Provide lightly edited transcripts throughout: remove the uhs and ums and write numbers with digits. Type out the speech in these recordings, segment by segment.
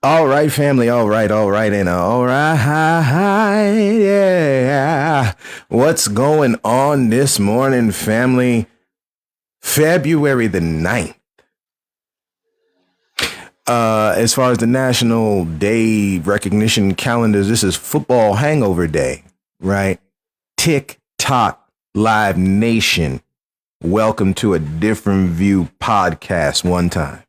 All right, family. All right, and all right. Yeah. What's going on this morning, family? February the 9th. As far as the National Day recognition calendars, this is Football Hangover Day, right? Tick Tock Live Nation. Welcome to a Different View podcast one time.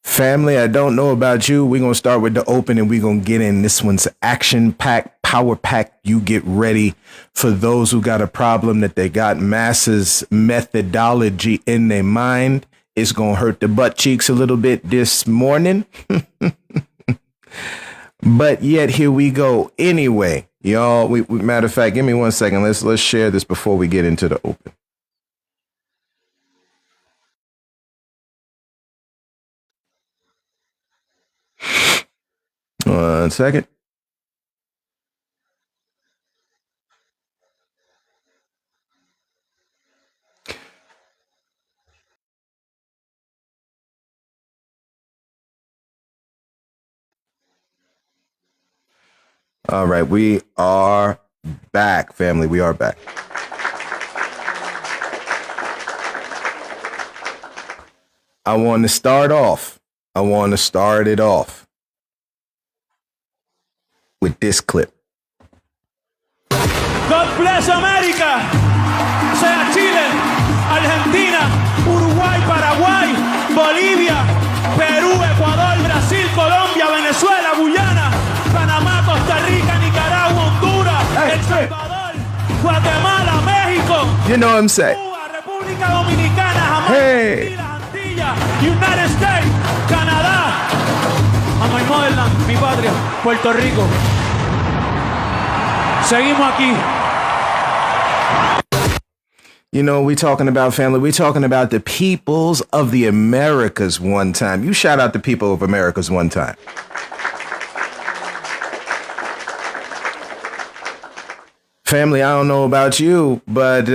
Family, I don't know about you. We're going to start with the open and we're going to get in. This one's action-packed, power-packed. You get ready for those who got a problem that they got masses methodology in their mind. It's going to hurt the butt cheeks a little bit this morning. But yet, here we go. Anyway, y'all, matter of fact, give me 1 second. Let's share this before we get into the open. One second. All right, we are back, family. We are back. I want to start it off with this clip. God bless America. Sea Chile, Argentina, Uruguay, Paraguay, Bolivia, Perú, Ecuador, Brasil, Colombia, Venezuela, Guyana, Panamá, Costa Rica, Nicaragua, Honduras, El Salvador, Guatemala, México. You know what I'm saying? Cuba, República Dominicana, Jamaica, Hey. las Antillas, United States, Canadá, a my motherland, mi patria, Puerto Rico. Seguimos aquí. You know, we talking about family. We talking about the peoples of the Americas one time. You shout out the people of Americas one time. Family, I don't know about you, but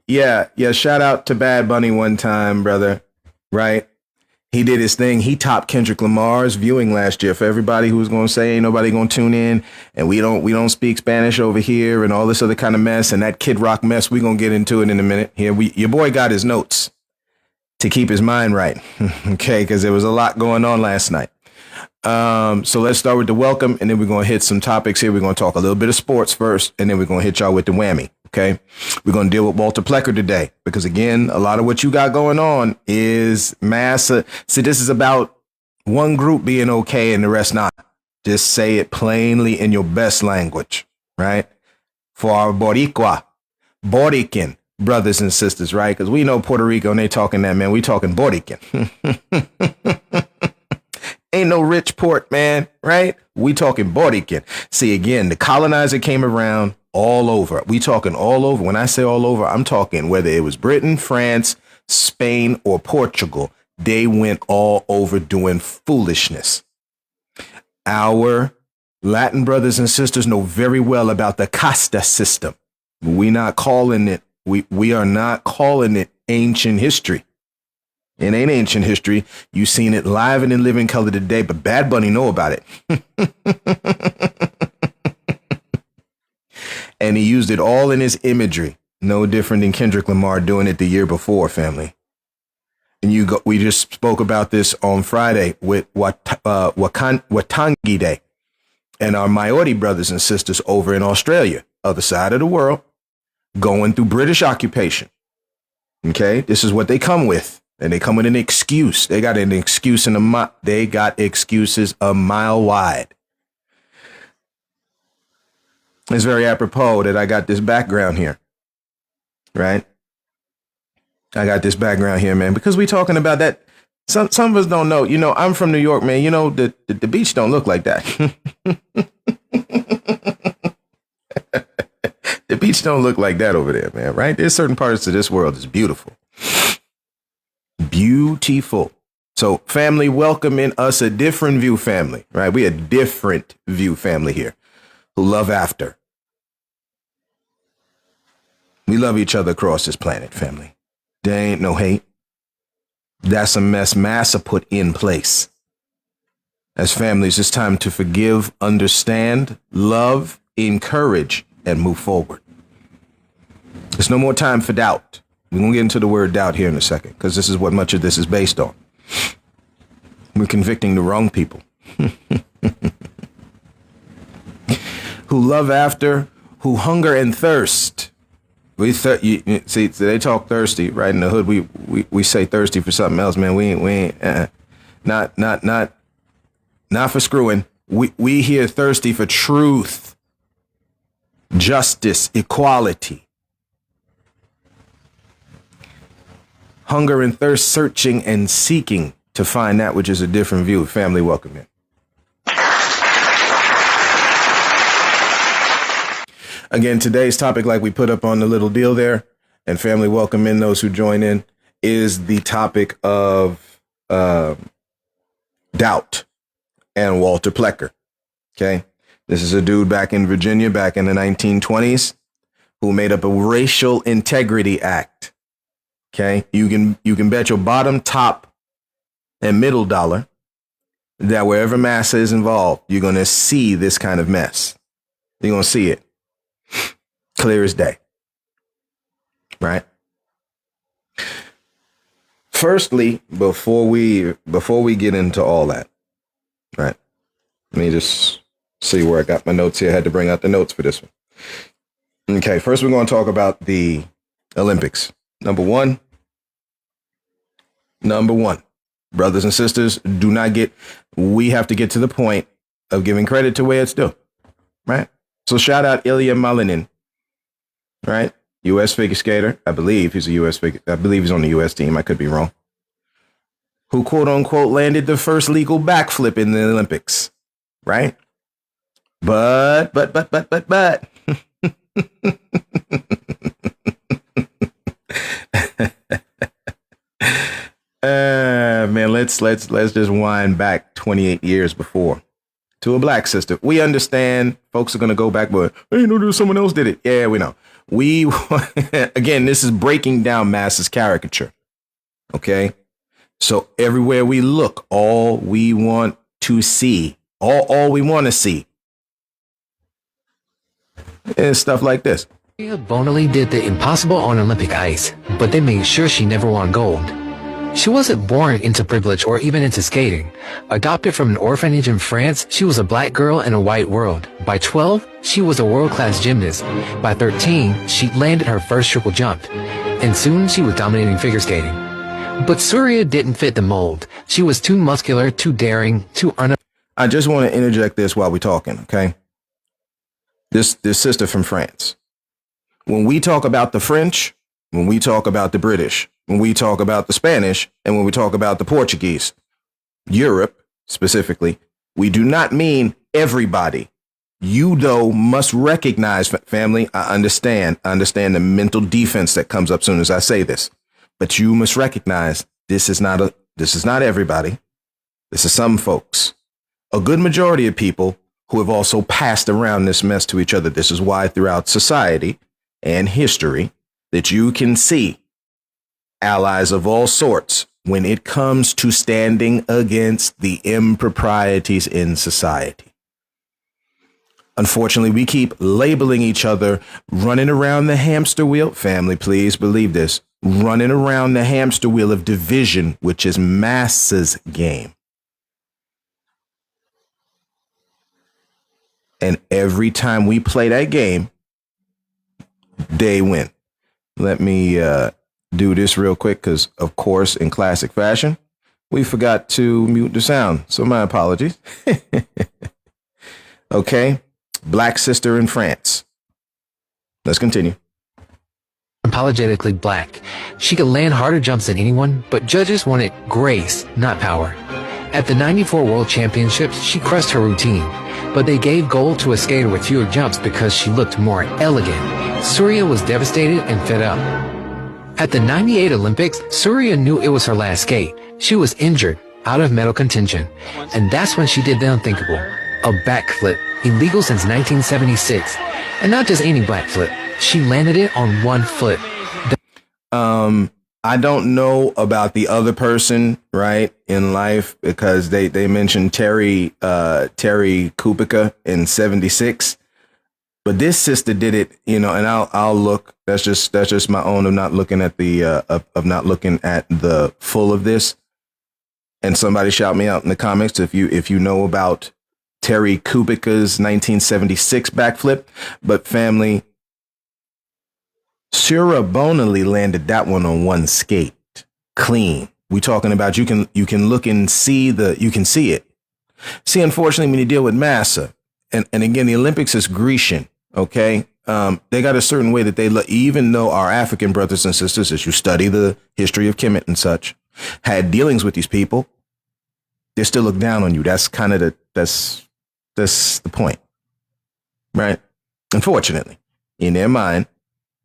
yeah, shout out to Bad Bunny one time, brother. Right? He did his thing. He topped Kendrick Lamar's viewing last year. For everybody who was going to say ain't nobody going to tune in and we don't speak Spanish over here and all this other kind of mess and that Kid Rock mess, we're going to get into it in a minute. Here, your boy got his notes to keep his mind right. Okay, because there was a lot going on last night. So let's start with the welcome and then we're going to hit some topics here. We're going to talk a little bit of sports first and then we're going to hit y'all with the whammy. Okay, we're going to deal with Walter Plecker today because, again, a lot of what you got going on is mass. See, this is about one group being okay and the rest not. Just say it plainly in your best language, right? For our Borican brothers and sisters, right? Because we know Puerto Rico and they talking that, man. We talking Borican. Ain't no rich port, man, right? We talking Borican. See, again, the colonizer came around. All over. We talking all over. When I say all over, I'm talking whether it was Britain, France, Spain, or Portugal. They went all over doing foolishness. Our Latin brothers and sisters know very well about the casta system. We not calling it. We are not calling it ancient history. It ain't ancient history. You seen it live and in living color today, but Bad Bunny know about it. And he used it all in his imagery. No different than Kendrick Lamar doing it the year before, family. And we just spoke about this on Friday with Watangi Day and our Maori brothers and sisters over in Australia, other side of the world, going through British occupation. Okay, this is what they come with. And they come with an excuse. They got an excuse they got excuses a mile wide. It's very apropos that I got this background here, right? I got this background here, man, because we talking about that. Some of us don't know. You know, I'm from New York, man. You know, the beach don't look like that. The beach don't look like that over there, man, right? There's certain parts of this world that's beautiful. Beautiful. So, family, welcoming us a different view family, right? We a different view family here. Who love after. We love each other across this planet, family. There ain't no hate. That's a mess Massa put in place. As families, it's time to forgive, understand, love, encourage, and move forward. There's no more time for doubt. We're going to get into the word doubt here in a second, because this is what much of this is based on. We're convicting the wrong people. Who love after, who hunger and thirst. See, they talk thirsty, right? In the hood, we say thirsty for something else, man. We ain't not for screwing. We hear thirsty for truth, justice, equality. Hunger and thirst, searching and seeking to find that which is a different view. Family, welcome in. Again, today's topic, like we put up on the little deal there, and family, welcome in those who join in, is the topic of doubt and Walter Plecker. Okay. This is a dude back in Virginia back in the 1920s who made up a racial integrity act. Okay. You can bet your bottom, top, and middle dollar that wherever Massa is involved, you're going to see this kind of mess. You're going to see it. Clear as day. Right? Firstly, before we get into all that, right? Let me just see where I got my notes here. I had to bring out the notes for this one. Okay, first we're going to talk about the Olympics. Number one, brothers and sisters, we have to get to the point of giving credit to where it's due, right? So shout out Ilya Malinin, right? U.S. figure skater. I believe he's on the U.S. team. I could be wrong. Who quote unquote landed the first legal backflip in the Olympics, right? But. Man, let's just wind back 28 years before to a black sister. We understand folks are going to go back, but hey, you know, someone else did it. Yeah, we know. Again, this is breaking down Massa's caricature. Okay. So everywhere we look, all we want to see is stuff like this. Soria Bonali did the impossible on Olympic ice, but they made sure she never won gold. She wasn't born into privilege or even into skating. Adopted from an orphanage in France, she was a black girl in a white world. By 12, she was a world-class gymnast. By 13, she landed her first triple jump. And soon she was dominating figure skating. But Soria didn't fit the mold. She was too muscular, too daring, too I just want to interject this while we're talking, okay? This sister from France. When we talk about the French, when we talk about the British, when we talk about the Spanish, and when we talk about the Portuguese, Europe specifically, we do not mean everybody. You, though, must recognize, family, I understand the mental defense that comes up soon as I say this, but you must recognize this is not everybody. This is some folks, a good majority of people who have also passed around this mess to each other. This is why throughout society and history that you can see allies of all sorts when it comes to standing against the improprieties in society. Unfortunately, we keep labeling each other, running around the hamster wheel. Family, please believe this. Running around the hamster wheel of division, which is Massa's game. And every time we play that game, they win. Let me do this real quick because, of course, in classic fashion, we forgot to mute the sound. So my apologies. Okay. Black sister in France. Let's continue. Unapologetically black. She could land harder jumps than anyone, but judges wanted grace, not power. At the 94 World Championships, she crushed her routine, but they gave gold to a skater with fewer jumps because she looked more elegant. Soria was devastated and fed up. At the 98 Olympics, Soria knew it was her last skate. She was injured, out of medal contention, and that's when she did the unthinkable. A backflip, illegal since 1976. And not just any backflip. She landed it on one foot. I don't know about the other person, right, in life, because they mentioned Terry Kupica in 76. But this sister did it, and I'll look. That's just my own of not looking at the full of this. And somebody shout me out in the comments if you know about Terry Kubica's 1976 backflip. But family, Sura Bonali landed that one on one skate, clean. We talking about you can look and see you can see it. See, unfortunately, when you deal with Massa, and again, the Olympics is Grecian. Okay. They got a certain way that they look, even though our African brothers and sisters, as you study the history of Kemet and such, had dealings with these people, they still look down on you. That's kind of that's the point, right? Unfortunately, in their mind,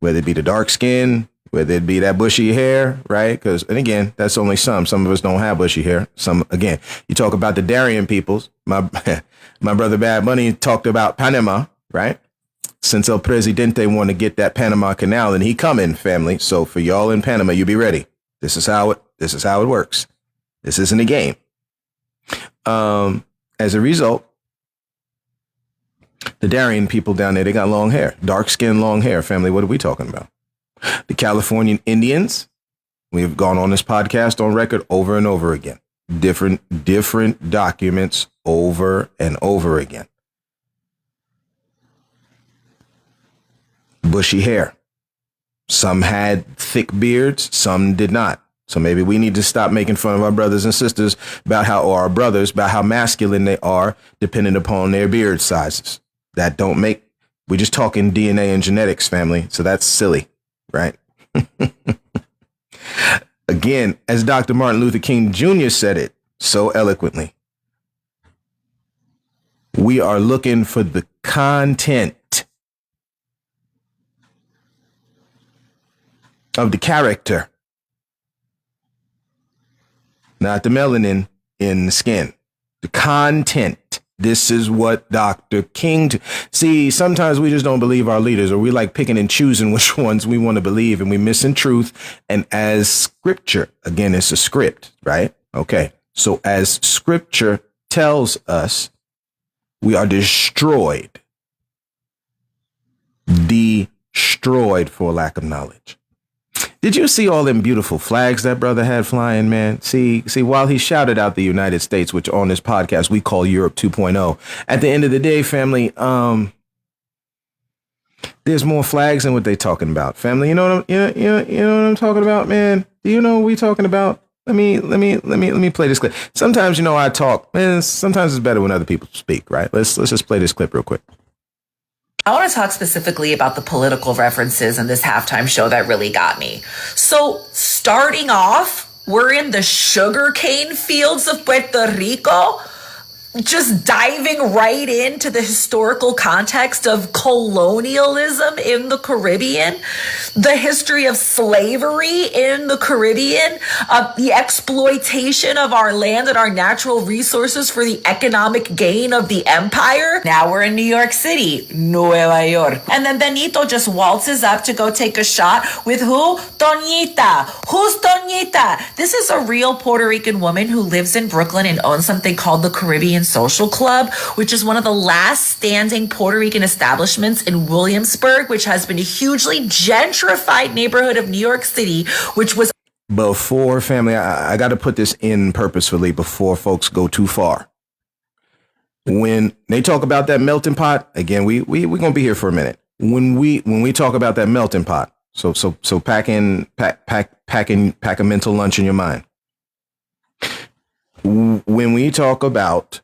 whether it be the dark skin, whether it be that bushy hair, right? And again, that's only some of us don't have bushy hair. Again, you talk about the Darien peoples. My brother Bad Bunny talked about Panama, right? Since El Presidente want to get that Panama Canal, and he coming, family. So for y'all in Panama, you be ready. This is how it works. This isn't a game. As a result, the Darien people down there, they got long hair, dark skin, long hair. Family, what are we talking about? The Californian Indians, we've gone on this podcast on record over and over again. Different documents over and over again. Bushy hair. Some had thick beards, some did not. So maybe we need to stop making fun of our brothers and sisters about how masculine they are, depending upon their beard sizes. We're just talking DNA and genetics, family. So that's silly, right? Again, as Dr. Martin Luther King Jr. said it so eloquently, we are looking for the content of the character, not the melanin in the skin. The content. This is what Dr. King. See, sometimes we just don't believe our leaders, or we like picking and choosing which ones we want to believe, and we missing truth. And as scripture, again, it's a script, right? Okay. So as scripture tells us, we are destroyed for lack of knowledge. Did you see all them beautiful flags that brother had flying, man? See, while he shouted out the United States, which on this podcast we call Europe 2.0, at the end of the day, family, there's more flags than what they talking about. Family, you know what I'm talking about, man? Do you know what we talking about? Let me play this clip. Sometimes, I talk, man, sometimes it's better when other people speak, right? Let's just play this clip real quick. I want to talk specifically about the political references in this halftime show that really got me. So starting off, we're in the sugarcane fields of Puerto Rico, just diving right into the historical context of colonialism in the Caribbean, the history of slavery in the Caribbean, the exploitation of our land and our natural resources for the economic gain of the empire. Now we're in New York City, Nueva York. And then Benito just waltzes up to go take a shot with who? Toñita. Who's Toñita? This is a real Puerto Rican woman who lives in Brooklyn and owns something called the Caribbean Social Club, which is one of the last standing Puerto Rican establishments in Williamsburg, which has been a hugely gentrified neighborhood of New York City, which was... Before, family, I got to put this in purposefully before folks go too far. When they talk about that melting pot, again, we're going to be here for a minute. When we talk about that melting pot, so pack a mental lunch in your mind. When we talk about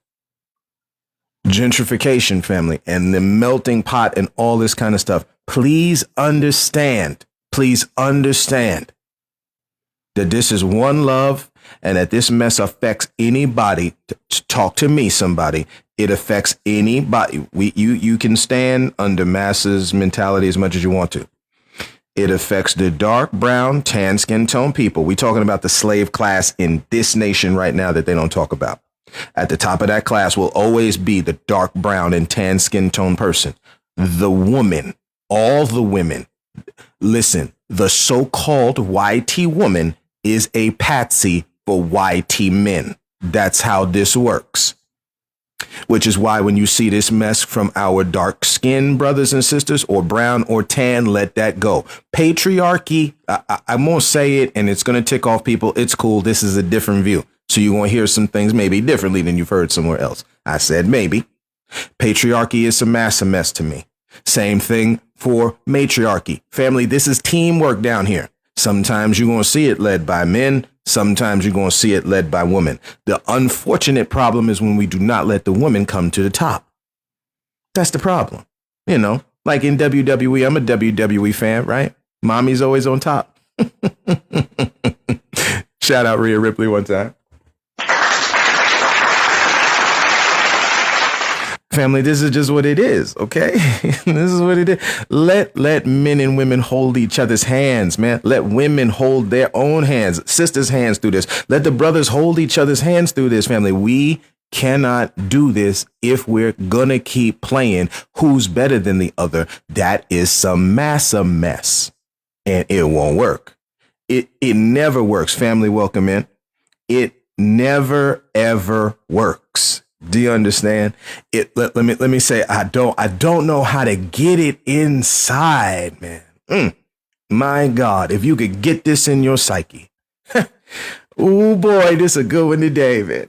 gentrification, family, and the melting pot and all this kind of stuff, please understand that this is one love, and that this mess affects anybody. Talk to me, somebody. It affects anybody. You can stand under Massa's mentality as much as you want to. It affects the dark, brown, tan skin tone people. We're talking about the slave class in this nation right now that they don't talk about. At the top of that class will always be the dark, brown, and tan skin tone person. The woman, all the women. Listen, the so-called YT woman is a patsy for YT men. That's how this works. Which is why when you see this mess from our dark-skinned brothers and sisters, or brown or tan, let that go. Patriarchy, I won't say it, and it's going to tick off people. It's cool. This is a different view. So you're going to hear some things maybe differently than you've heard somewhere else. I said maybe. Patriarchy is a mess to me. Same thing for matriarchy. Family, this is teamwork down here. Sometimes you're going to see it led by men. Sometimes you're going to see it led by women. The unfortunate problem is when we do not let the women come to the top. That's the problem. You know, like in WWE, I'm a WWE fan, right? Mommy's always on top. Shout out Rhea Ripley one time. Family, this is just what it is, okay? This is what it is. Let men and women hold each other's hands, man. Let women hold their own hands, sisters' hands through this. Let the brothers hold each other's hands through this, family. We cannot do this if we're gonna keep playing who's better than the other. That is some massive mess, and it won't work. It never works. Family, welcome in. It never, ever works. Do you understand? Let me say, I don't know how to get it inside, man. My God, if you could get this in your psyche. Oh boy, this is a good one today, man.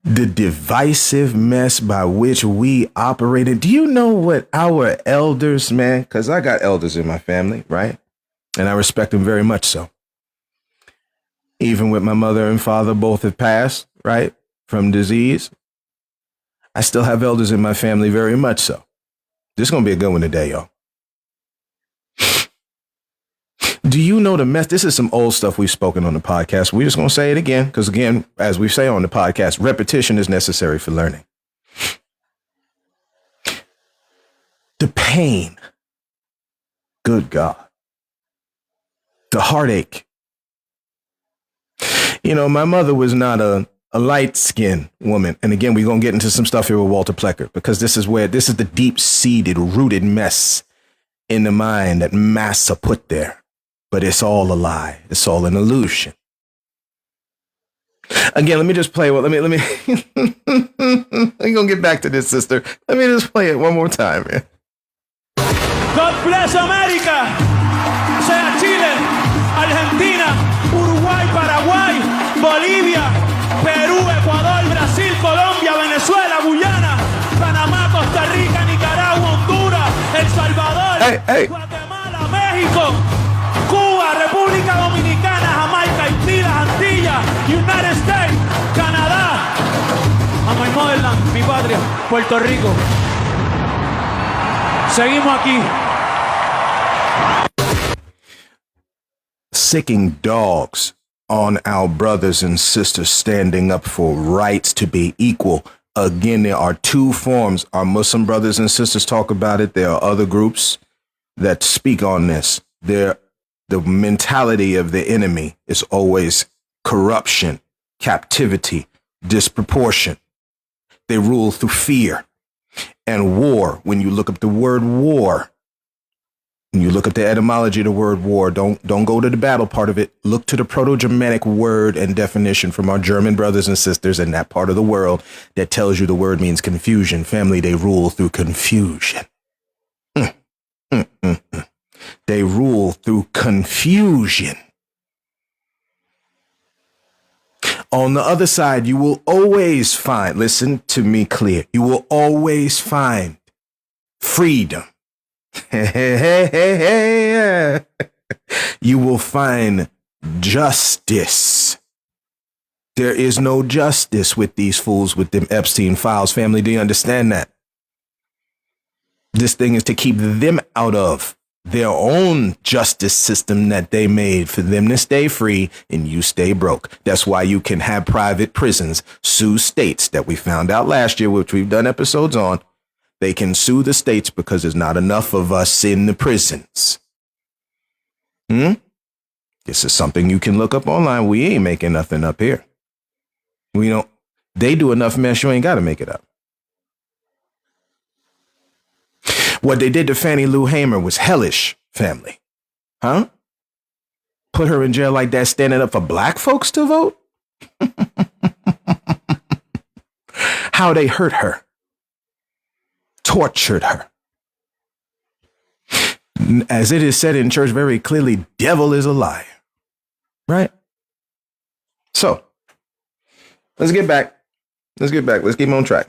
The divisive mess by which we operated. Do you know what our elders, man? Because I got elders in my family, right? And I respect them very much so. Even with my mother and father both have passed, right? From disease, I still have elders in my family, very much so. This is going to be a good one today, y'all. Do you know the mess? This is some old stuff we've spoken on the podcast. We're just going to say it again, because again, as we say on the podcast, repetition is necessary for learning. The pain. Good God. The heartache. You know, my mother was not a light-skinned woman. And again, we're going to get into some stuff here with Walter Plecker, because this is the deep-seated, rooted mess in the mind that Massa put there. But it's all a lie. It's all an illusion. Again, let me just play. Well, let me. I'm going to get back to this, sister. Let me just play it one more time, man. God bless America. Sea Chile, Argentina, Uruguay, Paraguay, Bolivia, Perú, Ecuador, Brasil, Colombia, Venezuela, Guyana, Panamá, Costa Rica, Nicaragua, Honduras, El Salvador, Guatemala, México, Cuba, República Dominicana, Jamaica, Haití, las Antillas, United States, Canadá, a my motherland, mi patria, Puerto Rico. Seguimos aquí. Sicking dogs on our brothers and sisters standing up for rights to be equal. Again, there are two forms. Our Muslim brothers and sisters talk about it. There are other groups that speak on this. The mentality of the enemy is always corruption, captivity, disproportion. They rule through fear and war. When you look up the word war, when you look at the etymology of the word war, don't go to the battle part of it. Look to the Proto-Germanic word and definition from our German brothers and sisters in that part of the world that tells you the word means confusion. Family, they rule through confusion. They rule through confusion. On the other side, you will always find, listen to me clear, you will always find freedom. You will find justice. There is no justice with these fools with them Epstein files. Family, do you understand that? This thing is to keep them out of their own justice system that they made for them to stay free and you stay broke. That's why you can have private prisons sue states that we found out last year, which we've done episodes on. They can sue the states because there's not enough of us in the prisons. This is something you can look up online. We ain't making nothing up here. They do enough mess, you ain't got to make it up. What they did to Fannie Lou Hamer was hellish, family. Huh? Put her in jail like that, standing up for black folks to vote? How they hurt her, tortured her. As it is said in church very clearly, devil is a liar. Right? So, let's get back. Let's keep on track.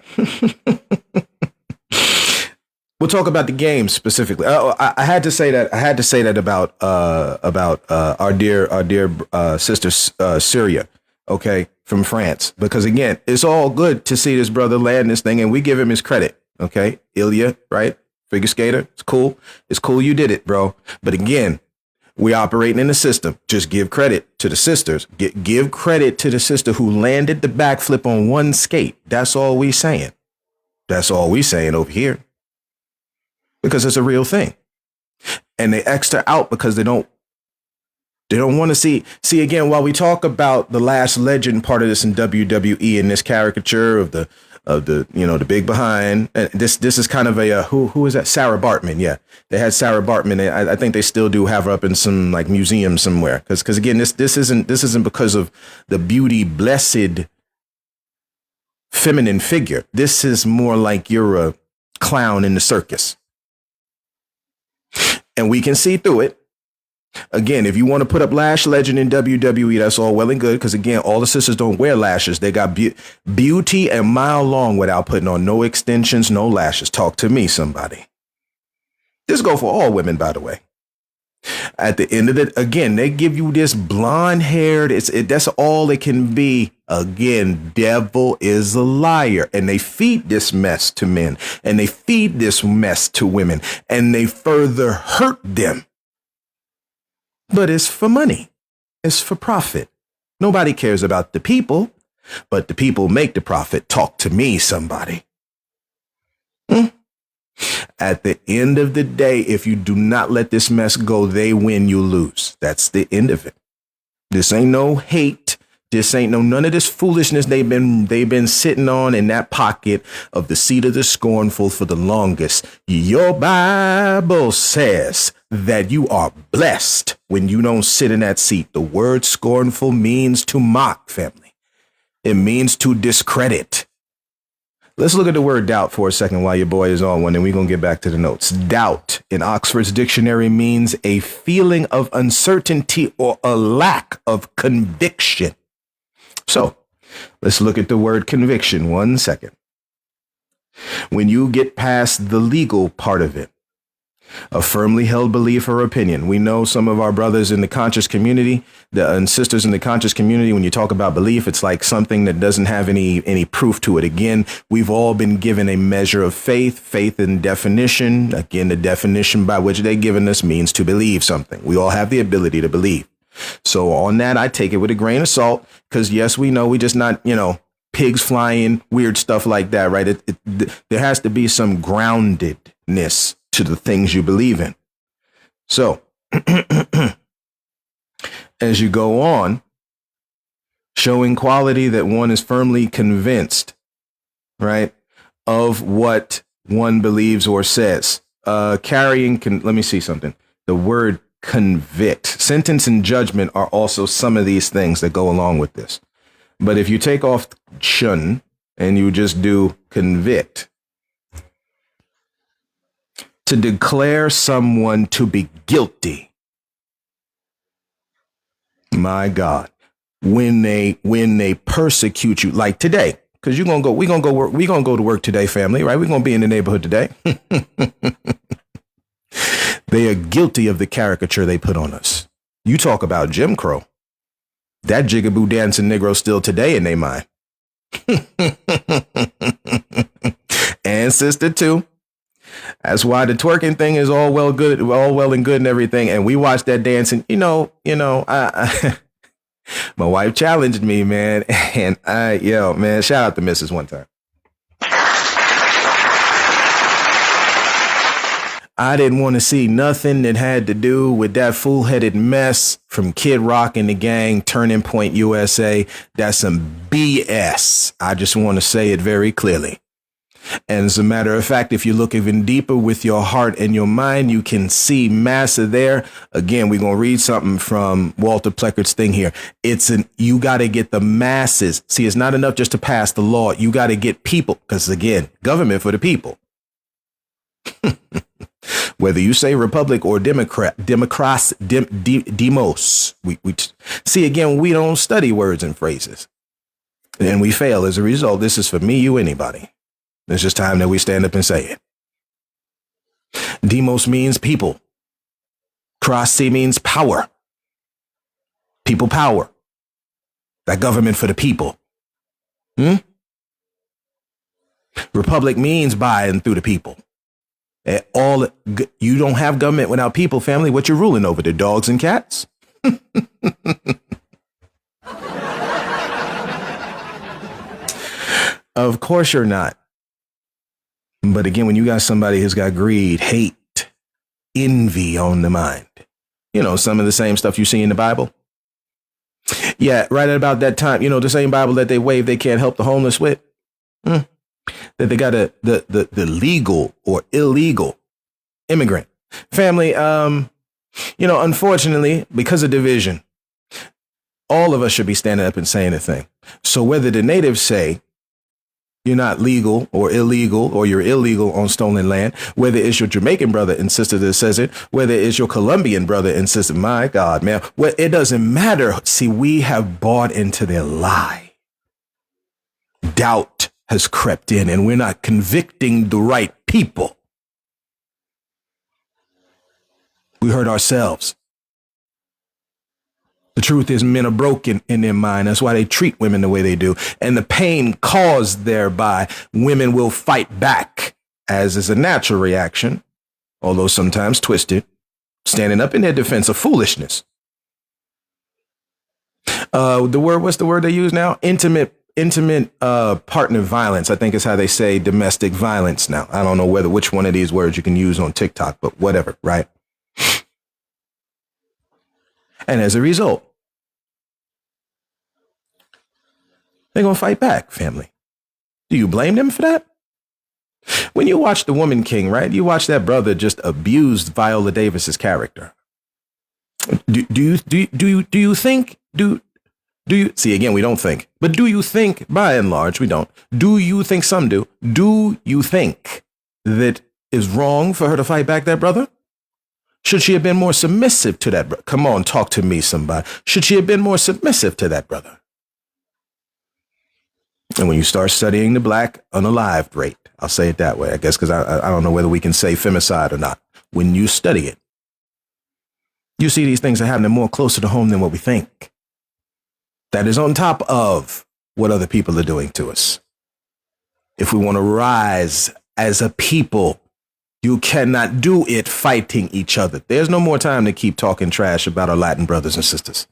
We'll talk about the game specifically. I had to say that about our dear sister Syria, okay, from France, because again, it's all good to see this brother land this thing, and we give him his credit, okay, Ilya, right, figure skater, it's cool you did it, bro. But again, we operating in the system. Just give credit to the sisters. Give credit to the sister who landed the backflip on one skate. That's all we saying. That's all we saying over here. Because it's a real thing. And they X'd her out because they don't want to see again, while we talk about the last legend part of this in WWE and this caricature of the big behind, and this is kind of a who is that? Sarah Bartman. Yeah, they had Sarah Bartman. I think they still do have her up in some like museum somewhere. Because again, this isn't because of the beauty blessed feminine figure. This is more like you're a clown in the circus. And we can see through it. Again, if you want to put up lash legend in WWE, that's all well and good. Because again, all the sisters don't wear lashes. They got beauty a mile long without putting on no extensions, no lashes. Talk to me, somebody. This go for all women, by the way. At the end of it, again, they give you this blonde haired. That's all it can be. Again, devil is a liar, and they feed this mess to men, and they feed this mess to women, and they further hurt them. But it's for money. It's for profit. Nobody cares about the people, but the people make the profit. Talk to me, somebody. At the end of the day, if you do not let this mess go, they win, you lose. That's the end of it. This ain't no hate. This ain't none of this foolishness they've been sitting on in that pocket of the seat of the scornful for the longest. Your Bible says that you are blessed when you don't sit in that seat. The word scornful means to mock, family. It means to discredit. Let's look at the word doubt for a second while your boy is on one, and we're going to get back to the notes. Doubt in Oxford's dictionary means a feeling of uncertainty or a lack of conviction. So let's look at the word conviction 1 second. When you get past the legal part of it, a firmly held belief or opinion. We know some of our brothers in the conscious community, and sisters in the conscious community, when you talk about belief, it's like something that doesn't have any proof to it. Again, we've all been given a measure of faith in definition. Again, the definition by which they've given us means to believe something. We all have the ability to believe. So on that, I take it with a grain of salt, because yes, we know we just not, pigs flying, weird stuff like that, right? There has to be some groundedness to the things you believe in. So as you go on, showing quality that one is firmly convinced, right, of what one believes or says. Let me see something. The word convict, sentence and judgment are also some of these things that go along with this. But if you take off shun and you just do convict, to declare someone to be guilty. My God, when they persecute you, like today, because we're gonna go to work today, family, right? We're gonna be in the neighborhood today. They are guilty of the caricature they put on us. You talk about Jim Crow. That jigaboo dancing Negro still today in their mind. And sister too. That's why the twerking thing is all well and good and everything. And we watched that dancing, my wife challenged me, man. And shout out to Mrs. one time. I didn't want to see nothing that had to do with that fool-headed mess from Kid Rock and the gang, Turning Point USA. That's some BS. I just want to say it very clearly. And as a matter of fact, if you look even deeper with your heart and your mind, you can see massa there. Again, we're going to read something from Walter Pleckert's thing here. You got to get the masses. See, it's not enough just to pass the law. You got to get people, because again, government for the people. Whether you say republic or demos. We see, again, we don't study words and phrases, and we fail as a result. This is for me, you, anybody. It's just time that we stand up and say it. Demos means people. Krasi means power. People power. That government for the people. Republic means by and through the people. You don't have government without people, family. What you ruling over? The dogs and cats? Of course you're not. But again, when you got somebody who's got greed, hate, envy on the mind, some of the same stuff you see in the Bible. Yeah, right at about that time, the same Bible that they wave they can't help the homeless with. That they got the legal or illegal immigrant family. Unfortunately, because of division, all of us should be standing up and saying a thing. So whether the natives say you're not legal or illegal, or you're illegal on stolen land, whether it's your Jamaican brother and sister that says it, whether it's your Colombian brother and sister, my God, man, well, it doesn't matter. See, we have bought into their lie. Doubt has crept in, and we're not convicting the right people. We hurt ourselves. The truth is, men are broken in their mind. That's why they treat women the way they do. And the pain caused thereby, women will fight back, as is a natural reaction, although sometimes twisted, standing up in their defense of foolishness. What's the word they use now? Intimate partner violence, I think is how they say domestic violence now. I don't know which one of these words you can use on TikTok, but whatever, right? And as a result, they're going to fight back, family. Do you blame them for that? When you watch The Woman King, right? You watch that brother just abused Viola Davis's character. Do you think see, again, we don't think, but do you think, by and large, we don't. Do you think some do? Do you think that is wrong for her to fight back that brother? Should she have been more submissive to that brother? Come on, talk to me, somebody. Should she have been more submissive to that brother? And when you start studying the black unalived rate, I'll say it that way, I guess, because I don't know whether we can say femicide or not. When you study it, you see these things are happening more closer to home than what we think. That is on top of what other people are doing to us. If we want to rise as a people, you cannot do it fighting each other. There's no more time to keep talking trash about our Latin brothers and sisters.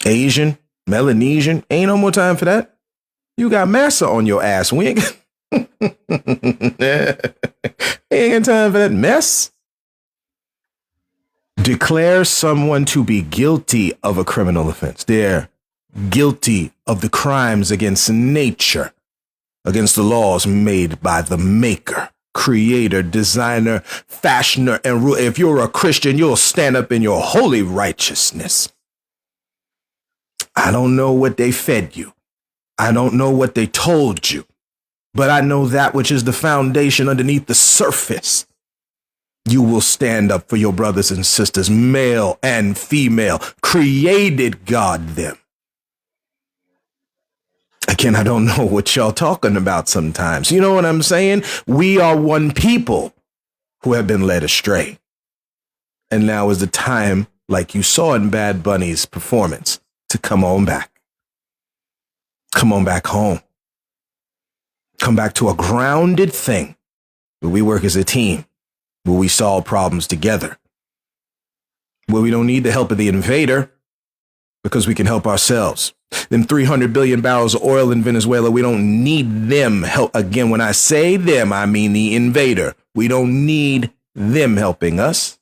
Asian, Melanesian, ain't no more time for that. You got massa on your ass. We ain't got time for that mess. Declare someone to be guilty of a criminal offense. They're guilty of the crimes against nature, against the laws made by the maker, creator, designer, fashioner, and ruler. If you're a Christian, you'll stand up in your holy righteousness. I don't know what they fed you. I don't know what they told you, but I know that which is the foundation underneath the surface. You will stand up for your brothers and sisters, male and female. Created God them. Again, I don't know what y'all talking about sometimes. You know what I'm saying? We are one people who have been led astray. And now is the time, like you saw in Bad Bunny's performance, to come on back. Come on back home. Come back to a grounded thing where we work as a team, where we solve problems together, where we don't need the help of the invader because we can help ourselves. Them 300 billion barrels of oil in Venezuela, we don't need them help. Again, when I say them, I mean the invader. We don't need them helping us.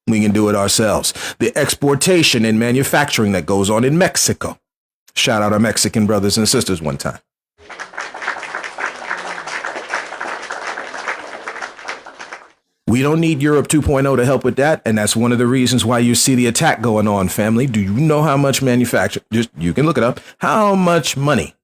We can do it ourselves. The exportation and manufacturing that goes on in Mexico. Shout out our Mexican brothers and sisters one time. We don't need Europe 2.0 to help with that. And that's one of the reasons why you see the attack going on, family. Do you know how much manufacture? Just you can look it up. How much money?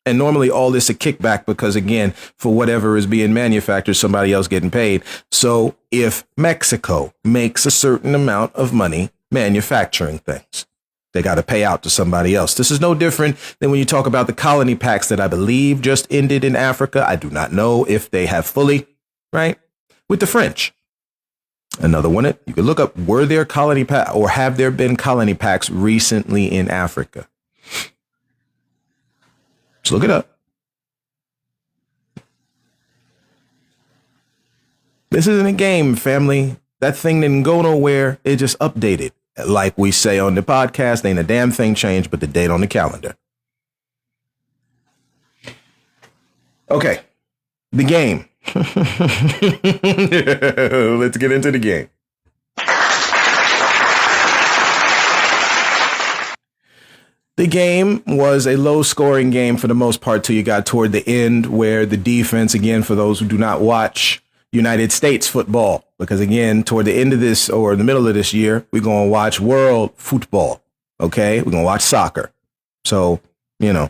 And normally all this a kickback because, again, for whatever is being manufactured, somebody else getting paid. So if Mexico makes a certain amount of money manufacturing things, they got to pay out to somebody else. This is no different than when you talk about the colony packs that I believe just ended in Africa. I do not know if they have fully, right? With the French. Another one, you could look up, were there colony pack or have there been colony packs recently in Africa? Let's look it up. This isn't a game, family. That thing didn't go nowhere. It just updated. Like we say on the podcast, ain't a damn thing changed but the date on the calendar. Okay, the game. Let's get into the game. The game was a low scoring game for the most part till you got toward the end where the defense, again, for those who do not watch United States football, because again, toward the end of this or the middle of this year, we're going to watch world football. OK, we're going to watch soccer. So, you know,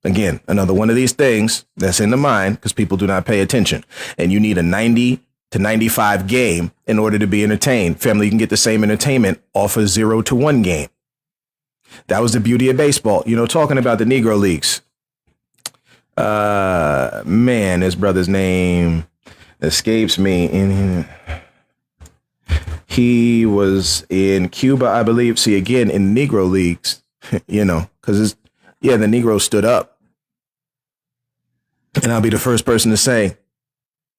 again, another one of these things that's in the mind because people do not pay attention, and you need a 90 to 95 game in order to be entertained. Family, you can get the same entertainment off a 0-1 game. That was the beauty of baseball. You know, talking about the Negro Leagues. Man, his brother's name escapes me. He was in Cuba, I believe. See, again, in Negro Leagues, you know, because the Negroes stood up. And I'll be the first person to say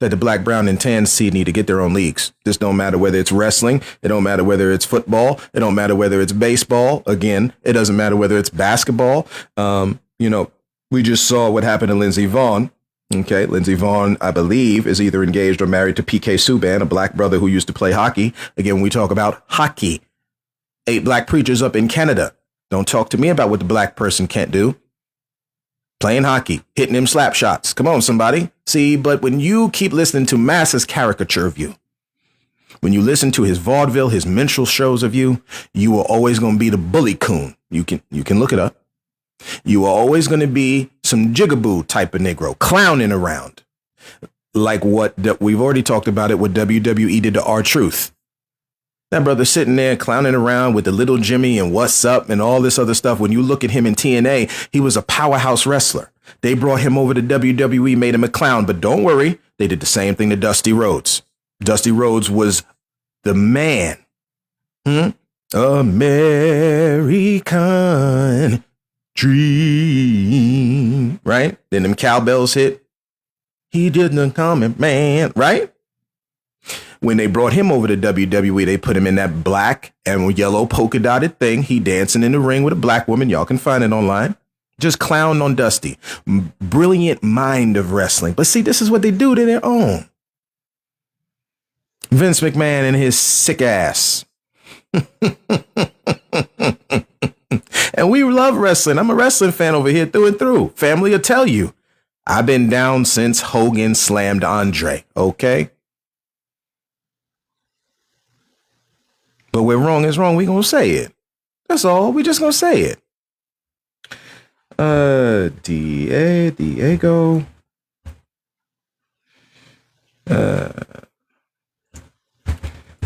that the black, brown, and tan seed need to get their own leagues. This don't matter whether it's wrestling. It don't matter whether it's football. It don't matter whether it's baseball. Again, it doesn't matter whether it's basketball. You know, we just saw what happened to Lindsey Vonn. Okay, Lindsey Vonn, I believe, is either engaged or married to PK Subban, a black brother who used to play hockey. Again, when we talk about hockey, 8 black preachers up in Canada. Don't talk to me about what the black person can't do. Playing hockey, hitting them slap shots. Come on, somebody. See, but when you keep listening to Massa's caricature of you, when you listen to his vaudeville, his minstrel shows of you, you are always going to be the bully coon. You can look it up. You are always going to be some jigaboo type of Negro clowning around like what we've already talked about it, what WWE did to R-Truth. That brother sitting there clowning around with the little Jimmy and what's up and all this other stuff. When you look at him in TNA, he was a powerhouse wrestler. They brought him over to WWE, made him a clown. But don't worry, they did the same thing to Dusty Rhodes. Dusty Rhodes was the man. American dream. Right? Then them cowbells hit. He didn't come, man. Right? When they brought him over to WWE, they put him in that black and yellow polka dotted thing. He dancing in the ring with a black woman. Y'all can find it online. Just clown on Dusty. Brilliant mind of wrestling. But see, this is what they do to their own. Vince McMahon and his sick ass. And we love wrestling. I'm a wrestling fan over here through and through. Family will tell you. I've been down since Hogan slammed Andre. Okay. But where wrong is wrong, we gonna say it. That's all. We just gonna say it. Diego.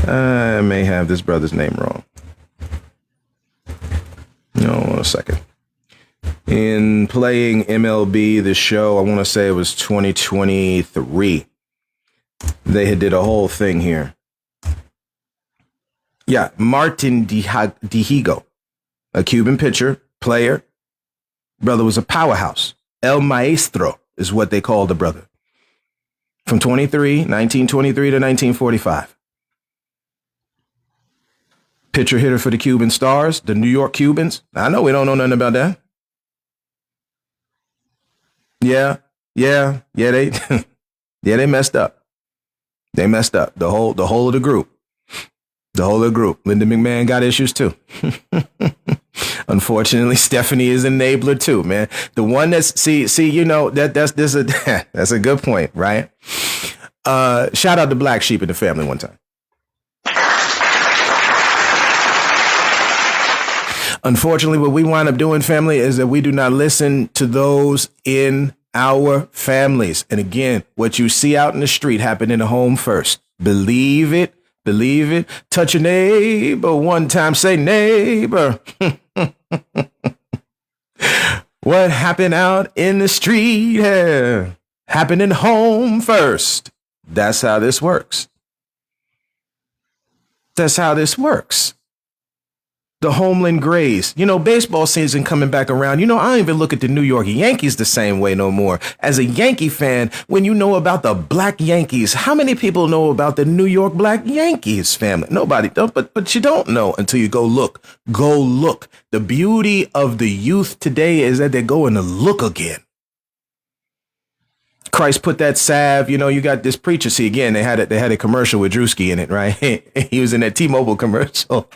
I may have this brother's name wrong. No, a second. In playing MLB, the show, I want to say it was 2023. They had did a whole thing here. Yeah, Martin Dihigo, a Cuban pitcher, player. Brother was a powerhouse. El Maestro is what they called the brother. From 1923 to 1945. Pitcher hitter for the Cuban Stars, the New York Cubans. I know we don't know nothing about that. Yeah, they they messed up. They messed up. The whole of the group. The whole of the group. Linda McMahon got issues too. Unfortunately, Stephanie is an enabler too, man. The one that's see, you know, that's a good point, right? Shout out to Black Sheep in the family one time. Unfortunately, what we wind up doing, family, is that we do not listen to those in our families. And again, what you see out in the street happened in the home first. Believe it. Believe it. Touch your neighbor one time. Say neighbor. What happened out in the street happened in home first. That's how this works. That's how this works. The Homeland Grays. You know, baseball season coming back around. You know, I don't even look at the New York Yankees the same way no more. As a Yankee fan, when you know about the Black Yankees, how many people know about the New York Black Yankees family? Nobody. But you don't know until you go look. Go look. The beauty of the youth today is that they're going to look again. Christ put that salve, you know, you got this preacher. See, again, they had a commercial with Drewski in it, right? He was in that T-Mobile commercial.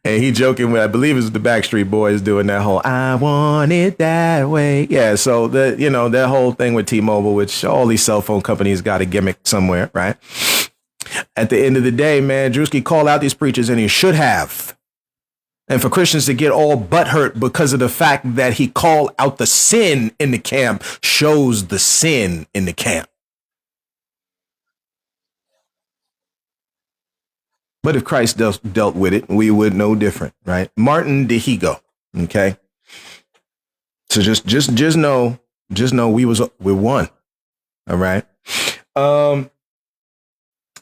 And he joking with, I believe it was the Backstreet Boys doing that whole, I want it that way. Yeah. So that whole thing with T-Mobile, which all these cell phone companies got a gimmick somewhere, right? At the end of the day, man, Drewski called out these preachers, and he should have. And for Christians to get all butthurt because of the fact that he called out the sin in the camp shows the sin in the camp. But if Christ dealt with it, we would know different, right? Martin DeHigo. Okay. So just know we're one. All right.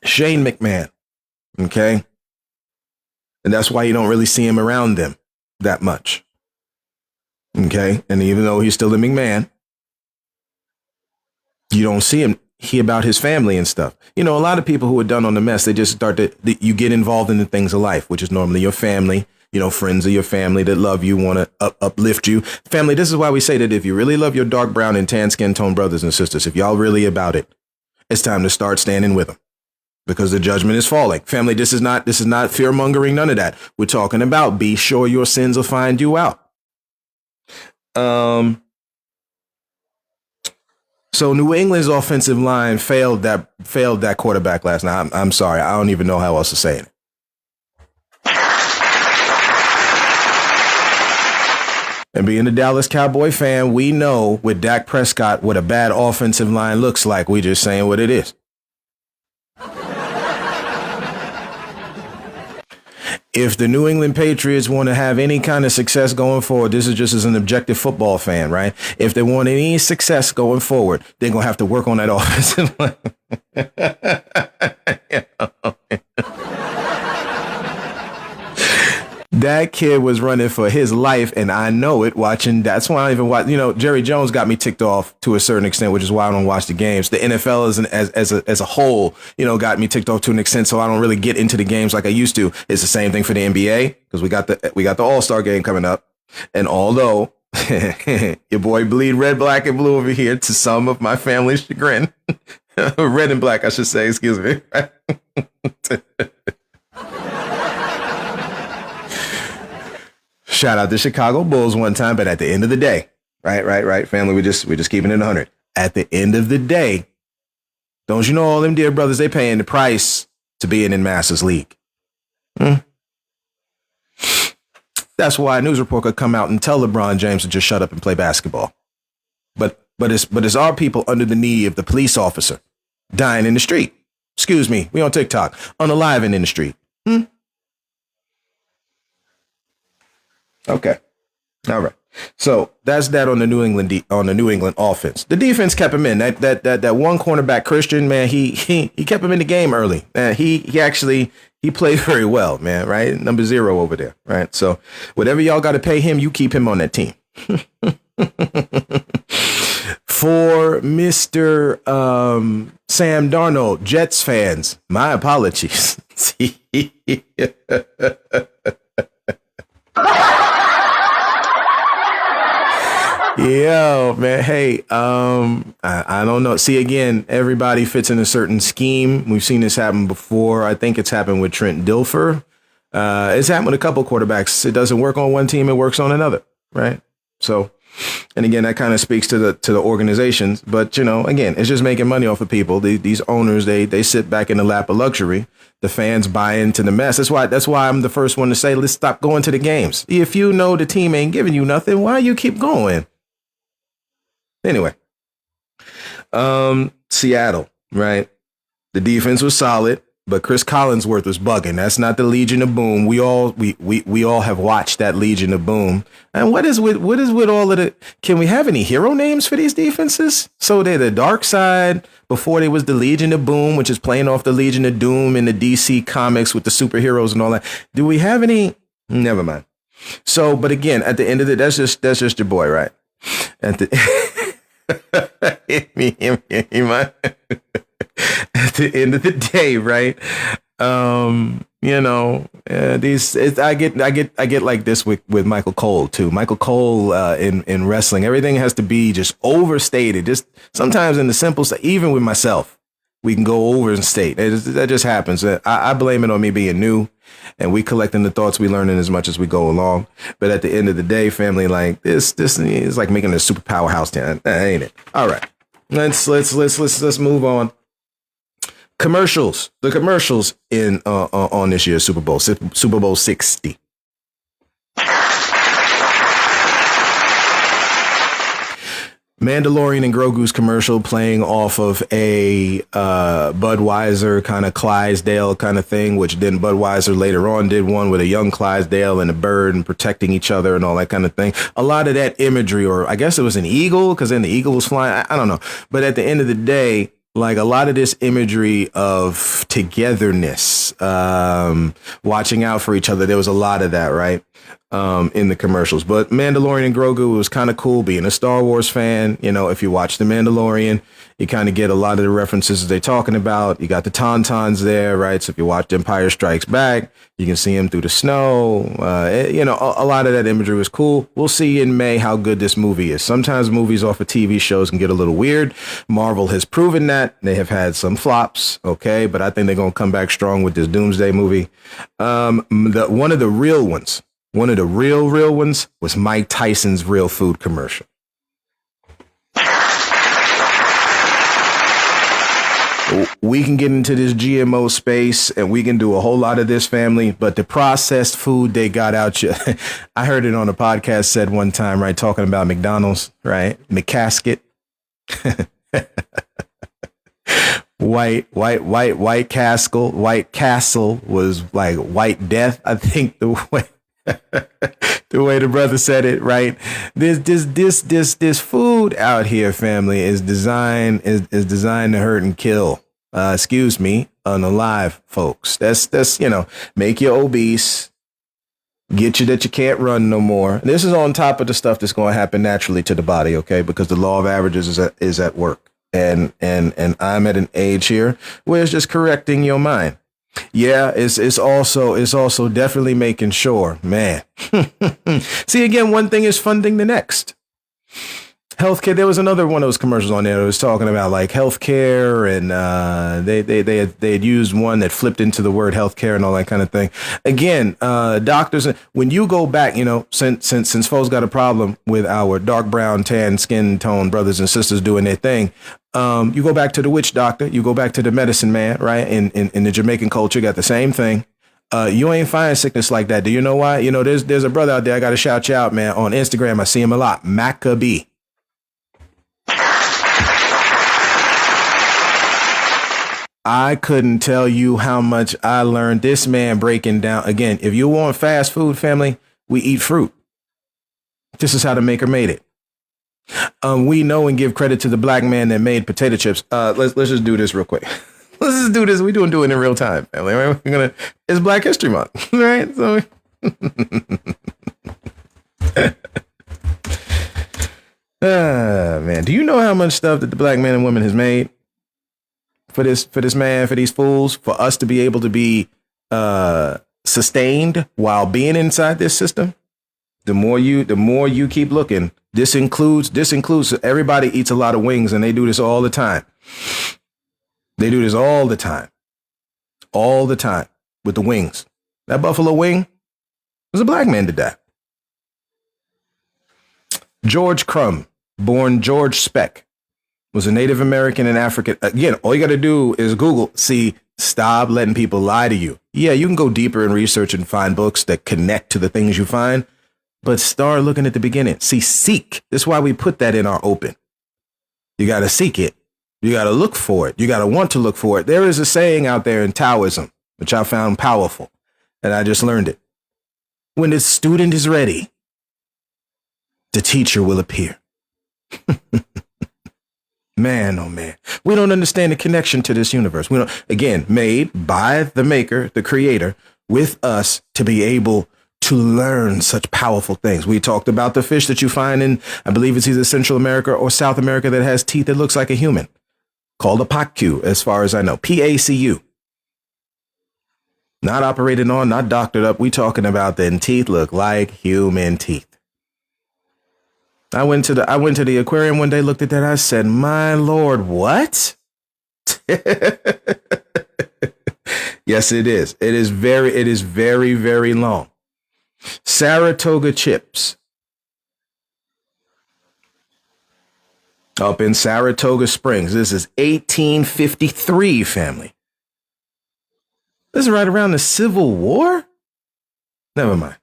Shane McMahon. Okay. And that's why you don't really see him around them that much. Okay. And even though he's still a McMahon, you don't see him. Hear about his family and stuff. You know, a lot of people who are done on the mess, they just start you get involved in the things of life, which is normally your family, you know, friends of your family that love you, want to uplift you. Family, this is why we say that if you really love your dark brown and tan skin tone brothers and sisters, if y'all really about it, it's time to start standing with them because the judgment is falling. Family, this is not fear mongering, none of that. We're talking about be sure your sins will find you out. So New England's offensive line failed that quarterback last night. I'm sorry. I don't even know how else to say it. And being a Dallas Cowboy fan, we know with Dak Prescott what a bad offensive line looks like. We just saying what it is. If the New England Patriots want to have any kind of success going forward, this is just as an objective football fan, right? If they want any success going forward, they're going to have to work on that offensive line. That kid was running for his life, and I know it watching. That's why I don't even watch. You know, Jerry Jones got me ticked off to a certain extent, which is why I don't watch the games. The NFL as a whole, you know, got me ticked off to an extent, so I don't really get into the games like I used to. It's the same thing for the NBA because we got the All-Star game coming up, and although your boy bleed red, black, and blue over here to some of my family's chagrin, red and black, I should say. Excuse me. Shout out to Chicago Bulls one time, but at the end of the day, right, family, we're just keeping it 100. At the end of the day, don't you know all them dear brothers, they paying the price to being in Masters League. That's why a news report could come out and tell LeBron James to just shut up and play basketball. But it's our people under the knee of the police officer dying in the street. Excuse me, we on TikTok, unaliving in the street. Okay. All right. So that's that on the New England offense. The defense kept him in. That one cornerback Christian, man, he kept him in the game early. He played very well, man, right? Number 0 over there, right? So whatever y'all got to pay him, you keep him on that team. For Mr. Sam Darnold, Jets fans, my apologies. Yo, man. Hey, I don't know. See, again, everybody fits in a certain scheme. We've seen this happen before. I think it's happened with Trent Dilfer. It's happened with a couple quarterbacks. It doesn't work on one team. It works on another. Right. So And again, that kind of speaks to the organizations. But, again, it's just making money off of people. These owners, they sit back in the lap of luxury. The fans buy into the mess. That's why I'm the first one to say, let's stop going to the games. If you know the team ain't giving you nothing, why you keep going? Anyway, Seattle, right? The defense was solid, but Chris Collinsworth was bugging. That's not the Legion of Boom. We all have watched that Legion of Boom. And what is with all of the? Can we have any hero names for these defenses? So they're the Dark Side. Before they was the Legion of Boom, which is playing off the Legion of Doom in the DC comics with the superheroes and all that. Do we have any? Never mind. So, but again, at the end of the, that's just your boy, right? At the at the end of the day, right? I get like this with Michael Cole too. Michael Cole in wrestling, everything has to be just overstated. Just sometimes in the simple stuff, even with myself, we can go over and state. That just happens. I blame it on me being new, and we collecting the thoughts we learning as much as we go along. But at the end of the day, family, like this is like making a super powerhouse town, ain't it? All right, let's move on. Commercials. The commercials in on this year's Super Bowl 60. Mandalorian and Grogu's commercial playing off of a Budweiser kind of Clydesdale kind of thing, which then Budweiser later on did one with a young Clydesdale and a bird and protecting each other and all that kind of thing. A lot of that imagery, or I guess it was an eagle because then the eagle was flying. I don't know. But at the end of the day, like a lot of this imagery of togetherness, watching out for each other. There was a lot of that, right? In the commercials. But Mandalorian and Grogu was kind of cool. Being a Star Wars fan, if you watch The Mandalorian, you kind of get a lot of the references they're talking about. You got the Tauntauns there, right? So if you watch Empire Strikes Back, you can see them through the snow. A lot of that imagery was cool. We'll see in May how good this movie is. Sometimes movies off of TV shows can get a little weird. Marvel has proven that. They have had some flops, okay? But I think they're going to come back strong with this Doomsday movie. One of the real ones was Mike Tyson's Real Food commercial. We can get into this GMO space and we can do a whole lot of this, family, but the processed food they got out you. I heard it on a podcast said one time, right? Talking about McDonald's, right? McCasket. White Castle was like White Death. I think the way the brother said it, right? This food out here, family, is designed to hurt and kill. Unalive folks. That's make you obese, get you that you can't run no more. This is on top of the stuff that's going to happen naturally to the body, okay? Because the law of averages is at work, and I'm at an age here where it's just correcting your mind. Yeah, it's also definitely making sure, man. See, again, one thing is funding the next. Healthcare. There was another one of those commercials on there that was talking about like healthcare, and they had used one that flipped into the word healthcare and all that kind of thing. Again, doctors, when you go back, since folks got a problem with our dark brown tan skin tone brothers and sisters doing their thing. You go back to the witch doctor, you go back to the medicine man, right? In the Jamaican culture, got the same thing. You ain't find sickness like that. Do you know why? There's a brother out there. I got to shout you out, man. On Instagram, I see him a lot. Maccabee. I couldn't tell you how much I learned. This man breaking down. Again, if you want fast food, family, we eat fruit. This is how the maker made it. We know and give credit to the black man that made potato chips. Let's just do this real quick. Let's just do this. We doing it in real time, family. Right? It's Black History Month, right? So, man, do you know how much stuff that the black man and woman has made for this man, for these fools, for us to be able to be sustained while being inside this system? The more you keep looking, this includes everybody eats a lot of wings, and they do this all the time. They do this all the time with the wings. That buffalo wing was a black man did that. George Crumb, born George Speck, was a Native American and African. Again, all you got to do is Google. See, stop letting people lie to you. Yeah, you can go deeper in research and find books that connect to the things you find, but start looking at the beginning. See, seek. That's why we put that in our open. You got to seek it. You got to look for it. You got to want to look for it. There is a saying out there in Taoism, which I found powerful, and I just learned it. When the student is ready, the teacher will appear. Man, oh man. We don't understand the connection to this universe. We don't, again, made by the maker, the creator, with us to be able to learn such powerful things. We talked about the fish that you find in, I believe it's either Central America or South America, that has teeth that looks like a human, called a pacu, as far as I know. PACU. Not operated on, not doctored up. We talking about them teeth look like human teeth. I went to the aquarium one day, looked at that. I said, my Lord, what? Yes, it is. It is very, very long. Saratoga chips. Up in Saratoga Springs. This is 1853, family. This is right around the Civil War? Never mind.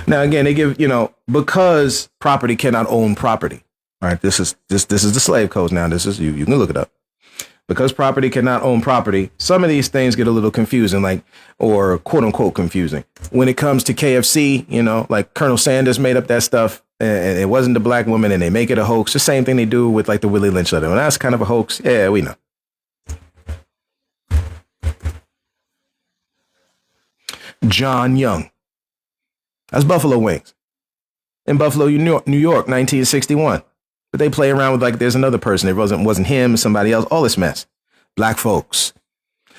Now, again, they give, because property cannot own property. All right. This is the slave codes now. This is you can look it up. Because property cannot own property, some of these things get a little confusing, or quote unquote confusing. When it comes to KFC, like Colonel Sanders made up that stuff and it wasn't the black woman and they make it a hoax. The same thing they do with the Willie Lynch letter. And that's kind of a hoax. Yeah, we know. John Young. That's Buffalo Wings in Buffalo, New York, 1961. But they play around with there's another person. It wasn't him, somebody else, all this mess. Black folks.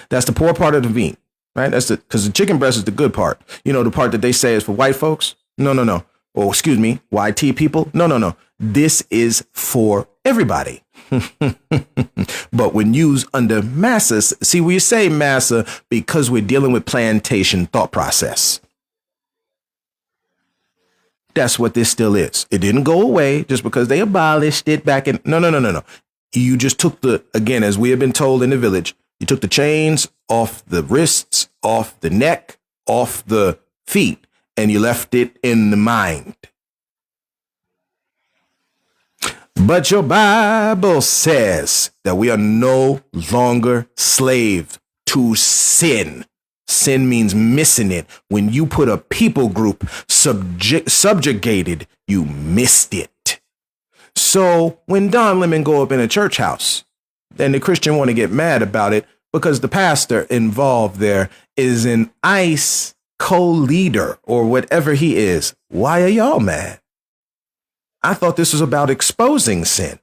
That's the poor part of the meat, right? Because the chicken breast is the good part. The part that they say is for white folks. No. Oh, excuse me, YT people. No. This is for everybody. But when used under masses, see, we say massa because we're dealing with plantation thought process. That's what this still is. It didn't go away just because they abolished it back in. No. You just took again, as we have been told in the village, you took the chains off the wrists, off the neck, off the feet, and you left it in the mind. But your Bible says that we are no longer slave to sin. Sin means missing it. When you put a people group subjugated, you missed it. So when Don Lemon go up in a church house, then the Christian want to get mad about it because the pastor involved there is an ICE co-leader or whatever he is. Why are y'all mad? I thought this was about exposing sin.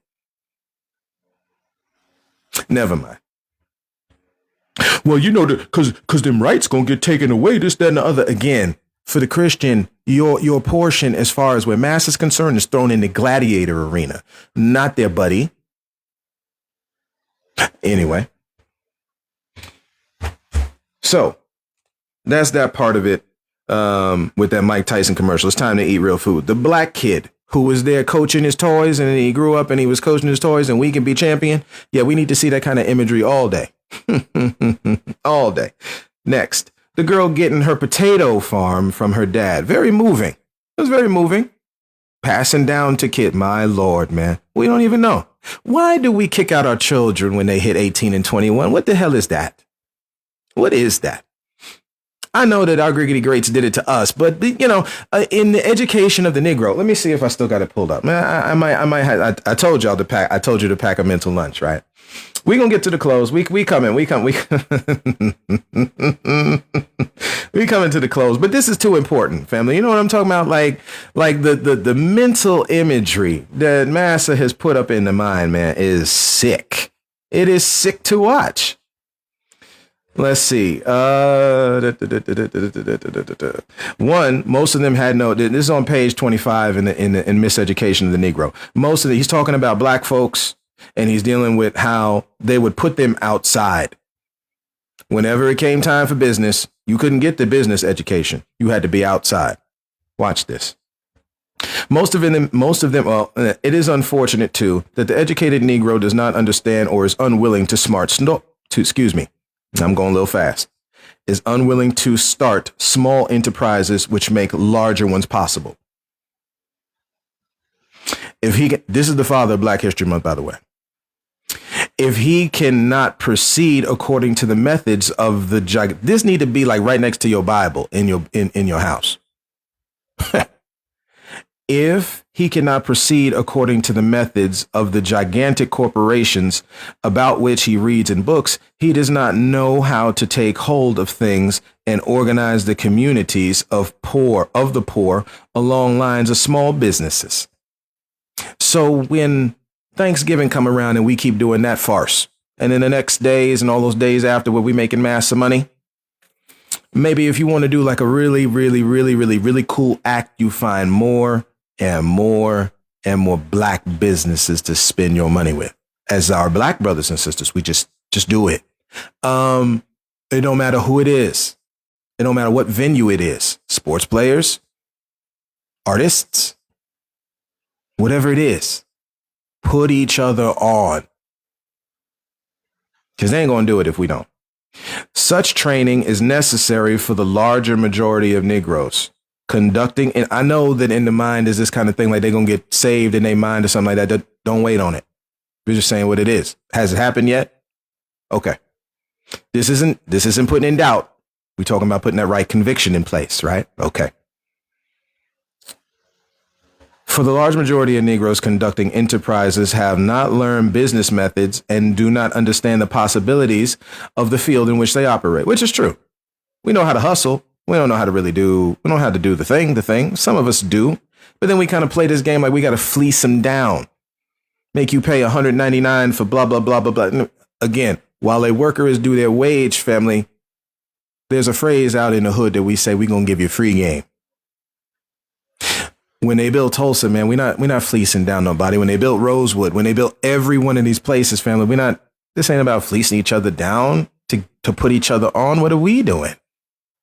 Never mind. Well, because them rights gonna get taken away, this, that, and the other. Again, for the Christian, your portion as far as where mass is concerned is thrown in the gladiator arena, not their buddy. Anyway. So that's that part of it with that Mike Tyson commercial. It's time to eat real food. The black kid who was there coaching his toys and he grew up and he was coaching his toys and we can be champion. Yeah, we need to see that kind of imagery all day. All day. Next, the girl getting her potato farm from her dad. Very moving. It was very moving. Passing down to kid. My Lord, man. We don't even know. Why do we kick out our children when they hit 18 and 21? What the hell is that? What is that? I know that our Griggity Greats did it to us, but in the education of the Negro, let me see if I still got it pulled up. Man, I might have, I told you to pack a mental lunch, right? We gonna get to the close. We coming to the close, but this is too important, family. You know what I'm talking about? Like the mental imagery that Massa has put up in the mind, man, is sick. It is sick to watch. Let's see. One, most of them had no. This is on page 25 in Miseducation of the Negro. Most of he's talking about black folks, and he's dealing with how they would put them outside. Whenever it came time for business, you couldn't get the business education. You had to be outside. Watch this. Most of them, well, it is unfortunate too that the educated Negro does not understand or is unwilling to I'm going a little fast, is unwilling to start small enterprises which make larger ones possible. This is the father of Black History Month, by the way. If he cannot proceed according to the methods of this need to be like right next to your Bible in your house. If he cannot proceed according to the methods of the gigantic corporations about which he reads in books, he does not know how to take hold of things and organize the communities of the poor along lines of small businesses. So when Thanksgiving come around and we keep doing that farce, and then the next days and all those days after where we making mass of money, maybe if you want to do like a really, really, really, really, really cool act, you find more and more and more Black businesses to spend your money with. As our Black brothers and sisters, we just do it. It don't matter who it is. It don't matter what venue it is. Sports players, artists, whatever it is, put each other on. Because they ain't going to do it if we don't. Such training is necessary for the larger majority of Negroes. Conducting, and I know that in the mind is this kind of thing, like they're going to get saved in their mind or something like that. Don't wait on it. We're just saying what it is. Has it happened yet? Okay. This isn't putting in doubt. We're talking about putting that right conviction in place, right? Okay. For the large majority of Negroes conducting enterprises have not learned business methods and do not understand the possibilities of the field in which they operate, which is true. We know how to hustle. We don't know how to we don't know how to do the thing. Some of us do, but then we kind of play this game like we got to fleece them down, make you pay $199 for blah, blah, blah, blah, blah. Again, while a worker is due their wage, family, there's a phrase out in the hood that we say, we're going to give you free game. When they built Tulsa, man, we're not fleecing down nobody. When they built Rosewood, when they built every one of these places, family, this ain't about fleecing each other down to put each other on. What are we doing?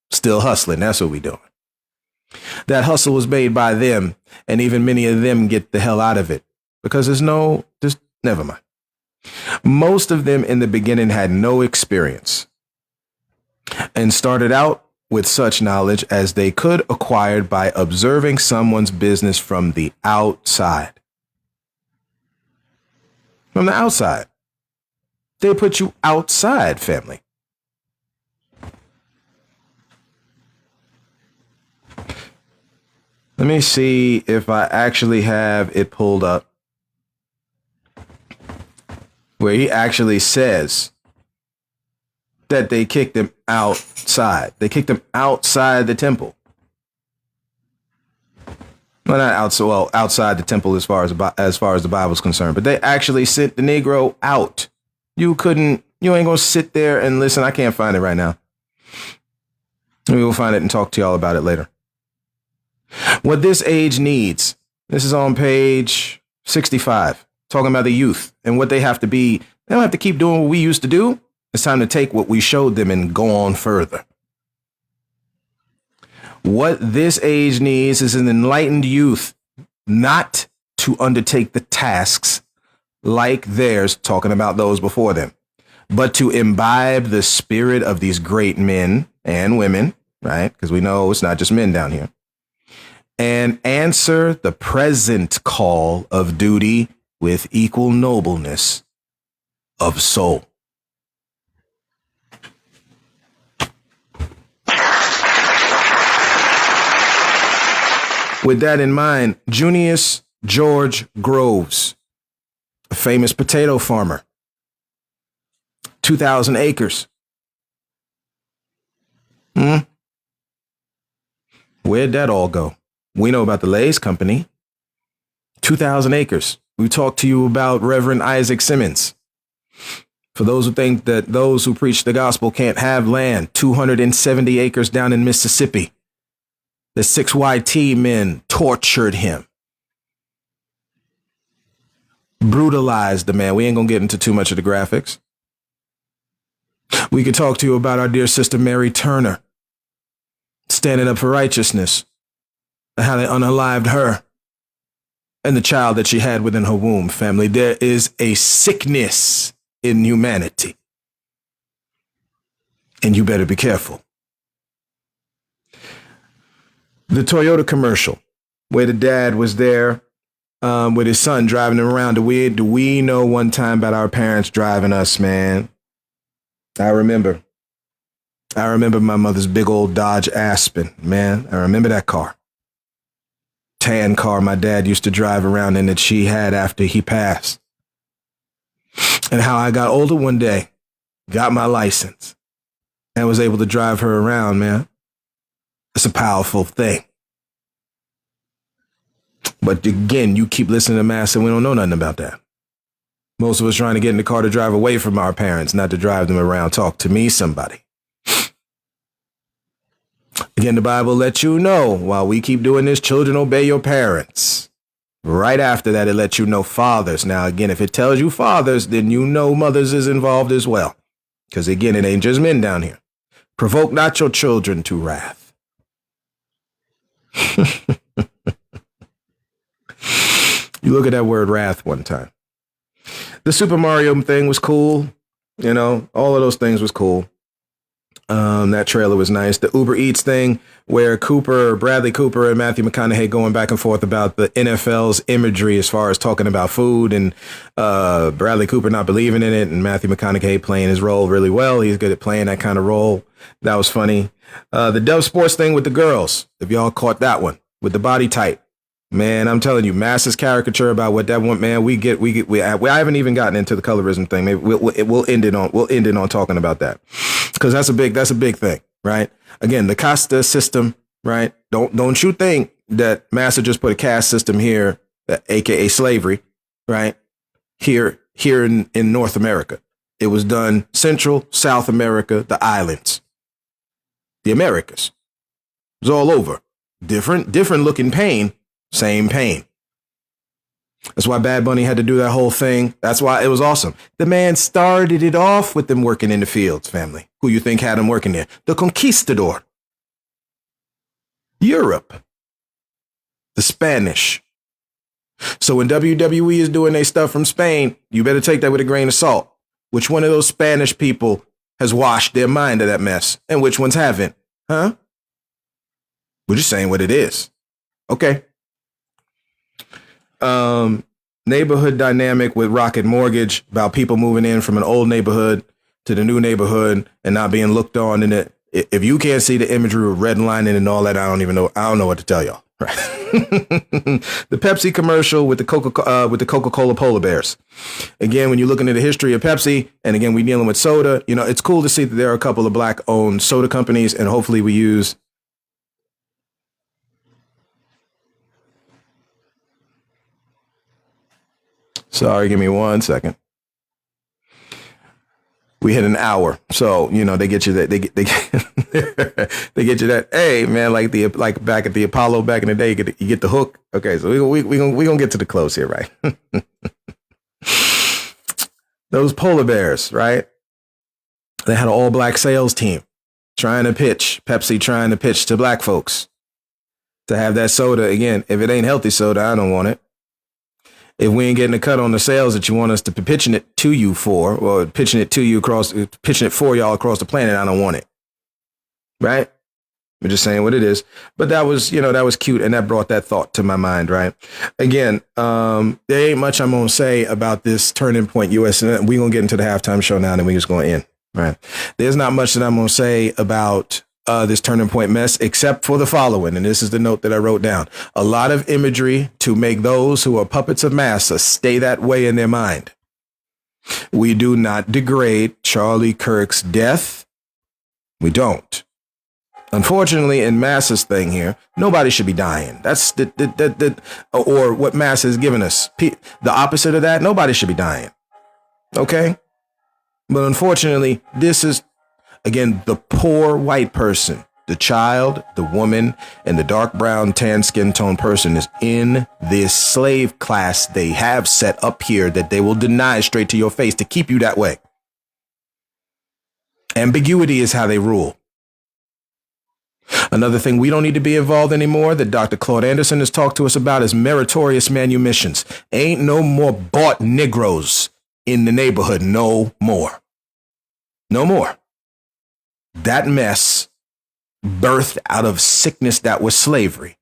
Still hustling. That's what we doing. That hustle was made by them. And even many of them get the hell out of it because never mind. Most of them in the beginning had no experience and started out with such knowledge as they could acquire by observing someone's business from the outside. From the outside. They put you outside, family. Let me see if I actually have it pulled up where he actually says that they kicked him outside. They kicked him outside the temple. Well, not outside. Well, outside the temple as far as the Bible's concerned, but they actually sent the Negro out. You ain't gonna sit there and listen. I can't find it right now. We will find it and talk to y'all about it later. What this age needs. This is on page 65, talking about the youth and what they have to be. They don't have to keep doing what we used to do. It's time to take what we showed them and go on further. What this age needs is an enlightened youth, not to undertake the tasks like theirs, talking about those before them, but to imbibe the spirit of these great men and women, right? Because we know it's not just men down here. And answer the present call of duty with equal nobleness of soul. With that in mind, Junius George Groves, a famous potato farmer, 2,000 acres. Where'd that all go? We know about the Lay's Company, 2,000 acres. We talked to you about Reverend Isaac Simmons. For those who think that those who preach the gospel can't have land, 270 acres down in Mississippi. The 6YT men tortured him, brutalized the man. We ain't gonna get into too much of the graphics. We could talk to you about our dear sister Mary Turner, standing up for righteousness, and how they unalived her and the child that she had within her womb, family. There is a sickness in humanity, and you better be careful. The Toyota commercial where the dad was there with his son driving him around. Do we know one time about our parents driving us, man? I remember my mother's big old Dodge Aspen, man. I remember that car. Tan car my dad used to drive around in that she had after he passed. And how I got older one day, got my license, and was able to drive her around, man. It's a powerful thing. But again, you keep listening to Mass and we don't know nothing about that. Most of us trying to get in the car to drive away from our parents, not to drive them around. Talk to me, somebody. Again, the Bible lets you know, while we keep doing this, children, obey your parents. Right after that, it lets you know fathers. Now, again, if it tells you fathers, then you know mothers is involved as well. Because again, it ain't just men down here. Provoke not your children to wrath. You look at that word wrath one time. The Super Mario thing was cool. You know, all of those things was cool. That trailer was nice. The Uber Eats thing where Bradley Cooper and Matthew McConaughey going back and forth about the NFL's imagery as far as talking about food, and Bradley Cooper not believing in it, and Matthew McConaughey playing his role really well. He's good at playing that kind of role. That was funny. The Dove Sports thing with the girls, if y'all caught that one, with the body type. Man, I'm telling you, Mass's caricature about what that one, man, I haven't even gotten into the colorism thing. Maybe we'll end it on talking about that, because that's a big thing, right? Again, the Costa system, right? Don't you think that Massa just put a caste system here, aka slavery, right? Here in North America. It was done Central, South America, the islands, the Americas. It was all over. Different looking pain. Same pain. That's why Bad Bunny had to do that whole thing. That's why it was awesome. The man started it off with them working in the fields, family. Who you think had him working there? The Conquistador. Europe. The Spanish. So when WWE is doing their stuff from Spain, you better take that with a grain of salt. Which one of those Spanish people has washed their mind of that mess? And which ones haven't? Huh? We're just saying what it is. Okay. Neighborhood dynamic with Rocket Mortgage about people moving in from an old neighborhood to the new neighborhood and not being looked on in it. If you can't see the imagery of redlining and all that, I don't know what to tell y'all. Right. The Pepsi commercial with the Coca-Cola polar bears. Again, when you're looking at the history of Pepsi, and again, we're dealing with soda, you know, it's cool to see that there are a couple of black owned soda companies, and hopefully we use Sorry, give me 1 second. We hit an hour, so you know they get you that they get you that. Hey man, like back at the Apollo back in the day, you get the hook. Okay, so we gonna get to the close here, right? Those polar bears, right? They had an all black sales team Pepsi trying to pitch to black folks to have that soda. Again, if it ain't healthy soda, I don't want it. If we ain't getting a cut on the sales that you want us to be pitching it to you for, or pitching it for y'all across the planet, I don't want it. Right? I'm just saying what it is. But that was cute. And that brought that thought to my mind. Right. Again, there ain't much I'm going to say about this Turning Point US. And we're going to get into the halftime show now, and then we're just going to end. Right. There's not much that I'm going to say about this Turning Point mess, except for the following. And this is the note that I wrote down. A lot of imagery to make those who are puppets of massa stay that way in their mind. We do not degrade Charlie Kirk's death. We don't. Unfortunately, in Massa's thing here, nobody should be dying. That's or what Massa has given us. The opposite of that, nobody should be dying. Okay? But unfortunately, this is, again, the poor white person, the child, the woman, and the dark brown tan skin tone person is in this slave class they have set up here that they will deny straight to your face to keep you that way. Ambiguity is how they rule. Another thing we don't need to be involved anymore that Dr. Claude Anderson has talked to us about is meritorious manumissions. Ain't no more bought Negroes in the neighborhood. No more. No more. That mess birthed out of sickness that was slavery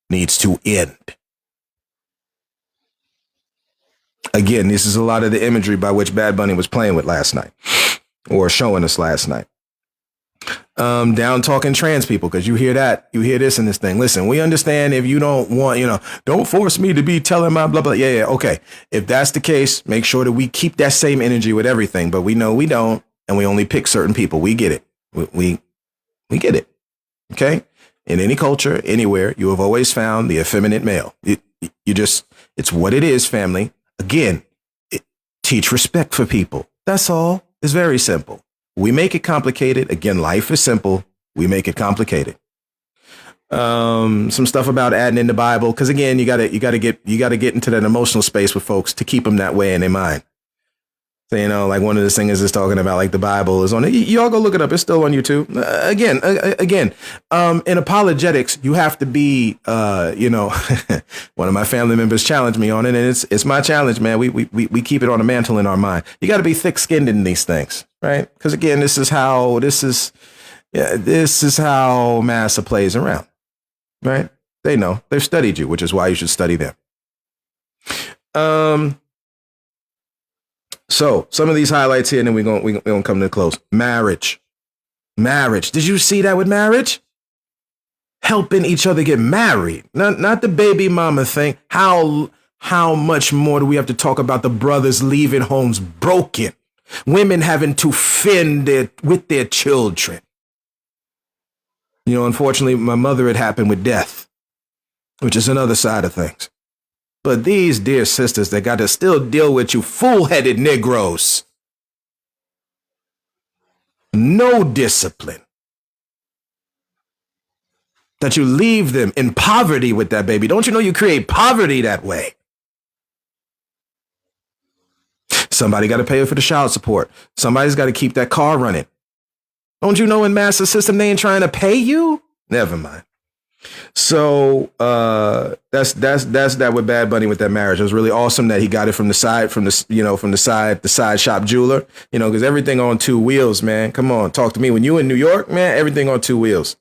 needs to end. Again, this is a lot of the imagery by which Bad Bunny was playing with last night or showing us last night. Down talking trans people, because you hear that, you hear this and this thing. Listen, we understand if you don't want, don't force me to be telling my blah, blah. Yeah. Okay. If that's the case, make sure that we keep that same energy with everything. But we know we don't, and we only pick certain people. We get it. We get it. Okay. In any culture, anywhere, you have always found the effeminate male. It's what it is, family. Again, teach respect for people. That's all. It's very simple. We make it complicated. Again, life is simple. We make it complicated. Some stuff about adding in the Bible, because again, you gotta get into that emotional space with folks to keep them that way in their mind. So, like one of the singers is talking about, like, the Bible is on it. Y'all go look it up. It's still on YouTube. Again, in apologetics, you have to be, one of my family members challenged me on it, and it's my challenge, man. We keep it on a mantle in our mind. You got to be thick-skinned in these things, right? Because again, this is how massa plays around, right? They know. They've studied you, which is why you should study them. So some of these highlights here, and then we're gonna come to a close. Marriage. Did you see that with marriage? Helping each other get married. Not the baby mama thing. How much more do we have to talk about the brothers leaving homes broken? Women having to fend with their children. Unfortunately, my mother, it happened with death, which is another side of things. But these dear sisters that got to still deal with you fool-headed Negroes. No discipline. That you leave them in poverty with that baby. Don't you know you create poverty that way? Somebody got to pay for the child support. Somebody's got to keep that car running. Don't you know in master system they ain't trying to pay you? Never mind. So that's that with Bad Bunny with that marriage. It was really awesome that he got it from the side shop jeweler, because everything on two wheels, man. Come on, talk to me. When you in New York, man, everything on two wheels,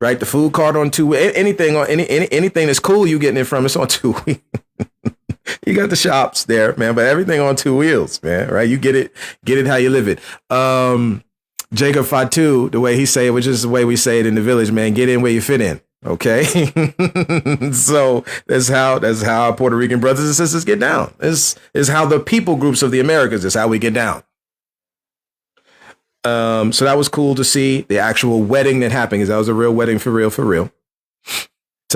right? The food cart on two wheels, anything that's cool you getting it from, it's on two wheels. You got the shops there, man, but everything on two wheels, man, right? You get it how you live it. Jacob Fatu, the way he say it, which is the way we say it in the village, man, get in where you fit in. Okay. So that's how our Puerto Rican brothers and sisters get down. This is how the people groups of the Americas is how we get down. So that was cool to see the actual wedding that happened, because that was a real wedding for real. So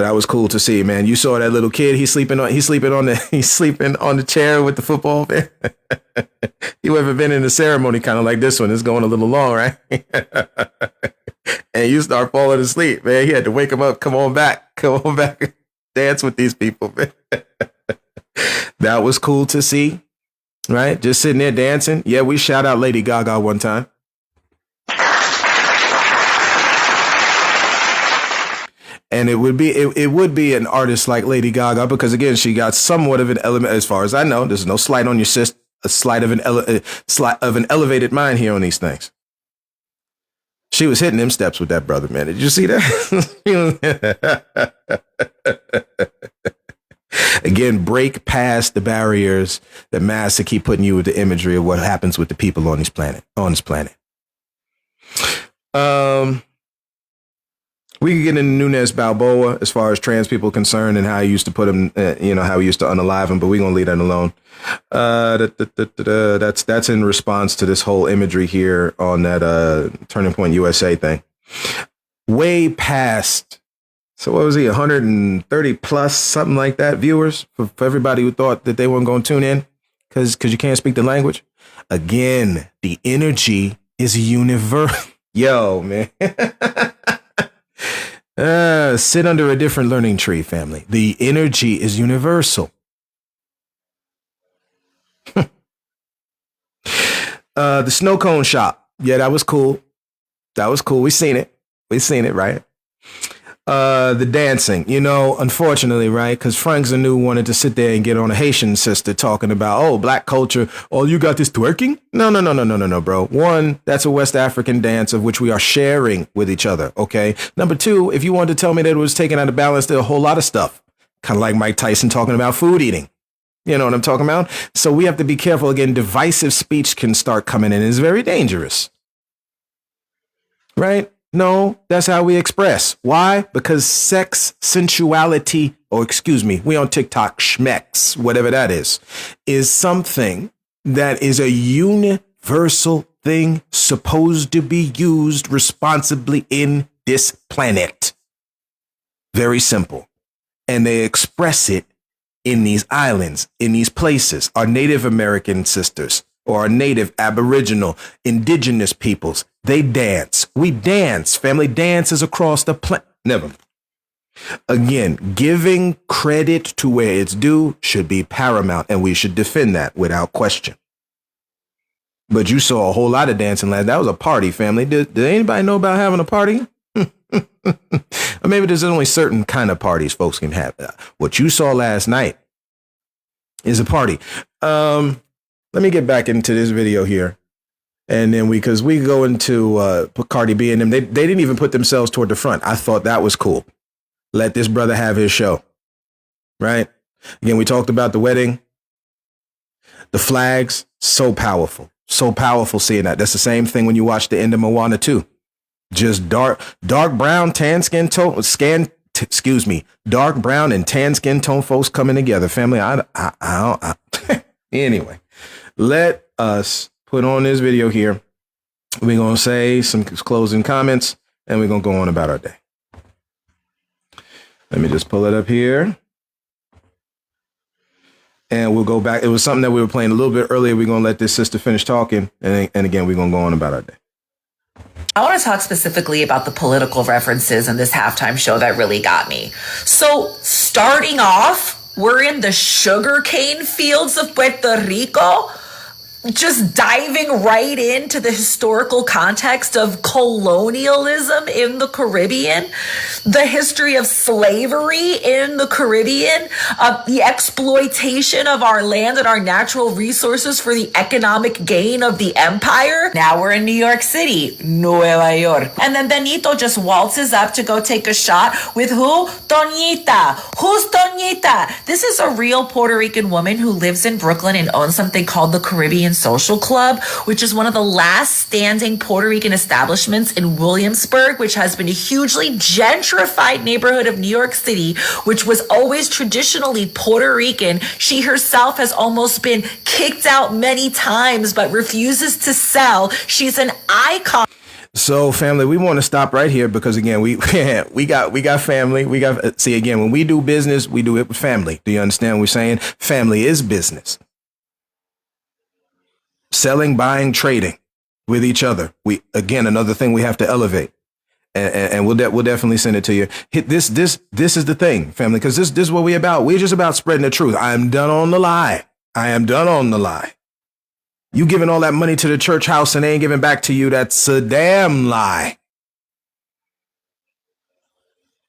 that was cool to see, man. You saw that little kid, he's sleeping on the chair with the football, man. You ever been in a ceremony kind of like this one? It's going a little long, right? And you start falling asleep, man. He had to wake him up. Come on back. Dance with these people, man. That was cool to see, right? Just sitting there dancing. Yeah, we shout out Lady Gaga one time. And it would be an artist like Lady Gaga, because again, she got somewhat of an element, as far as I know. There's no slight on your sister, a slight of an elevated mind here on these things. She was hitting them steps with that brother, man. Did you see that? Again, break past the barriers that master keep putting you with the imagery of what happens with the people on this planet. We could get into Nunes Balboa as far as trans people concerned and how he used to put him, how he used to unalive him, but we're going to leave that alone. That's in response to this whole imagery here on that Turning Point USA thing. Way past, so what was he, 130 plus, something like that, viewers, for everybody who thought that they weren't going to tune in because you can't speak the language. Again, the energy is universal. Yo, man. Sit under a different learning tree, family. The energy is universal. The snow cone shop Yeah, that was cool. That was cool. We seen it. We seen it, right? The dancing, unfortunately, right? Because Frank Zanou wanted to sit there and get on a Haitian sister talking about, oh, black culture. Oh, you got this twerking? No, bro. One, that's a West African dance of which we are sharing with each other. Okay. Number two, if you wanted to tell me that it was taken out of balance, there's a whole lot of stuff. Kind of like Mike Tyson talking about food eating. You know what I'm talking about? So we have to be careful. Again, divisive speech can start coming in. It's very dangerous. Right? No, that's how we express. Why? Because sex, sensuality, we on TikTok, schmex, whatever that is something that is a universal thing supposed to be used responsibly in this planet. Very simple. And they express it in these islands, in these places, our Native American sisters or our native Aboriginal, indigenous peoples. They dance. We dance. Family dances across the planet. Never. Again, giving credit to where it's due should be paramount, and we should defend that without question. But you saw a whole lot of dancing last. That was a party, family. Did anybody know about having a party? Or maybe there's only certain kind of parties folks can have. What you saw last night is a party. Let me get back into this video here. And then because we go into Cardi B and them, they didn't even put themselves toward the front. I thought that was cool. Let this brother have his show. Right? Again, we talked about the wedding. The flags, so powerful. So powerful seeing that. That's the same thing when you watch the end of Moana 2. Just dark brown, tan skin tone, dark brown and tan skin tone folks coming together. Family, anyway, let us put on this video here. We're going to say some closing comments and we're going to go on about our day. Let me just pull it up here. And we'll go back. It was something that we were playing a little bit earlier. We're going to let this sister finish talking. And again, we're going to go on about our day. I want to talk specifically about the political references in this halftime show that really got me. So starting off, we're in the sugarcane fields of Puerto Rico, just diving right into the historical context of colonialism in the Caribbean, the history of slavery in the Caribbean, the exploitation of our land and our natural resources for the economic gain of the empire. Now we're in New York City, Nueva York. And then Benito just waltzes up to go take a shot with who? Toñita. Who's Toñita? This is a real Puerto Rican woman who lives in Brooklyn and owns something called the Caribbean Social Club, which is one of the last standing Puerto Rican establishments in Williamsburg, which has been a hugely gentrified neighborhood of New York City, which was always traditionally Puerto Rican. She herself has almost been kicked out many times, but refuses to sell. She's an icon. So family, we want to stop right here because again, we got family. Again, when we do business, we do it with family. Do you understand what we're saying? Family is business. Selling, buying, trading with each other. Another thing we have to elevate, and we'll definitely send it to you. This is the thing, family, because this is what we're about. We're just about spreading the truth. I am done on the lie. You giving all that money to the church house and they ain't giving back to you. That's a damn lie.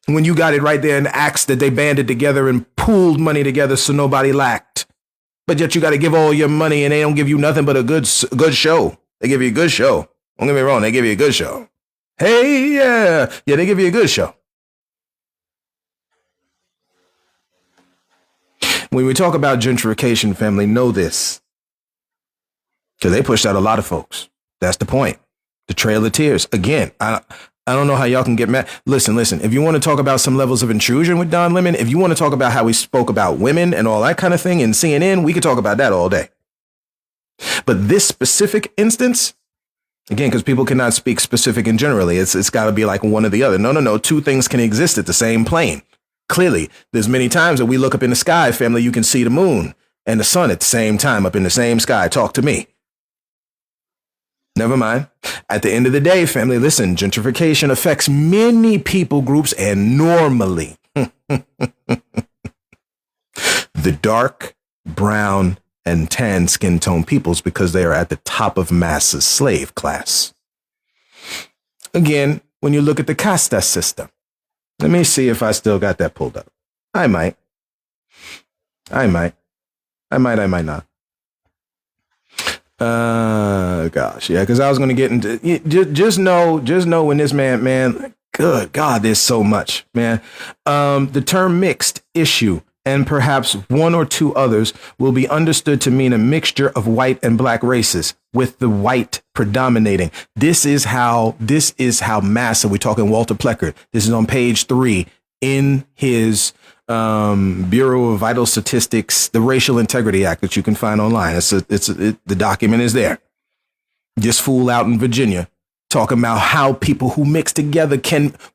When you got it right there in Acts that they banded together and pooled money together so nobody lacked. But yet you got to give all your money and they don't give you nothing but a good show. They give you a good show. Don't get me wrong. They give you a good show. Hey, yeah, they give you a good show. When we talk about gentrification, family, know this. Because they pushed out a lot of folks. That's the point. The Trail of Tears. Again, I don't know how y'all can get mad. Listen. If you want to talk about some levels of intrusion with Don Lemon, if you want to talk about how we spoke about women and all that kind of thing in CNN, we could talk about that all day. But this specific instance, again, because people cannot speak specific and generally, it's got to be like one or the other. No. Two things can exist at the same plane. Clearly, there's many times that we look up in the sky, family, you can see the moon and the sun at the same time up in the same sky. Talk to me. Never mind. At the end of the day, family, listen, gentrification affects many people groups and normally the dark, brown, and tan skin tone peoples because they are at the top of mass's slave class. Again, when you look at the casta system, let me see if I still got that pulled up. I might not. Gosh, yeah, because I was going to get into just know when this man, good God, there's so much, man. The term mixed issue and perhaps one or two others will be understood to mean a mixture of white and black races, with the white predominating. This is how Massa, we're talking Walter Pleckert. This is on page 3 in his Bureau of Vital Statistics, the Racial Integrity Act that you can find online. The document is there. This fool out in Virginia talking about how people who mix together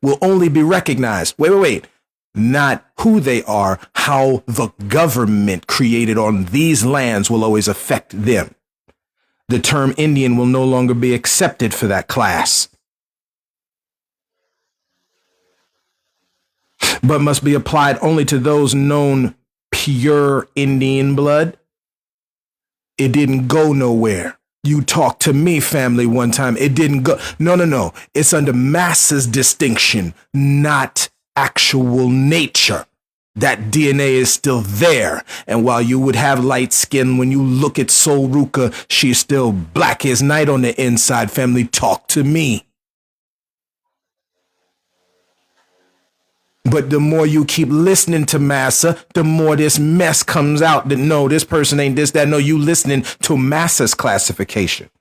will only be recognized. Wait. Not who they are, how the government created on these lands will always affect them. The term Indian will no longer be accepted for that class, but must be applied only to those known pure Indian blood. It didn't go nowhere. You talked to me, family, one time. It didn't go. No. It's under Massa's distinction, not actual nature. That DNA is still there. And while you would have light skin, when you look at Sol Ruka, she's still black as night on the inside. Family, talk to me. But the more you keep listening to Massa, the more this mess comes out that no, this person ain't this, that. No, you listening to Massa's classification.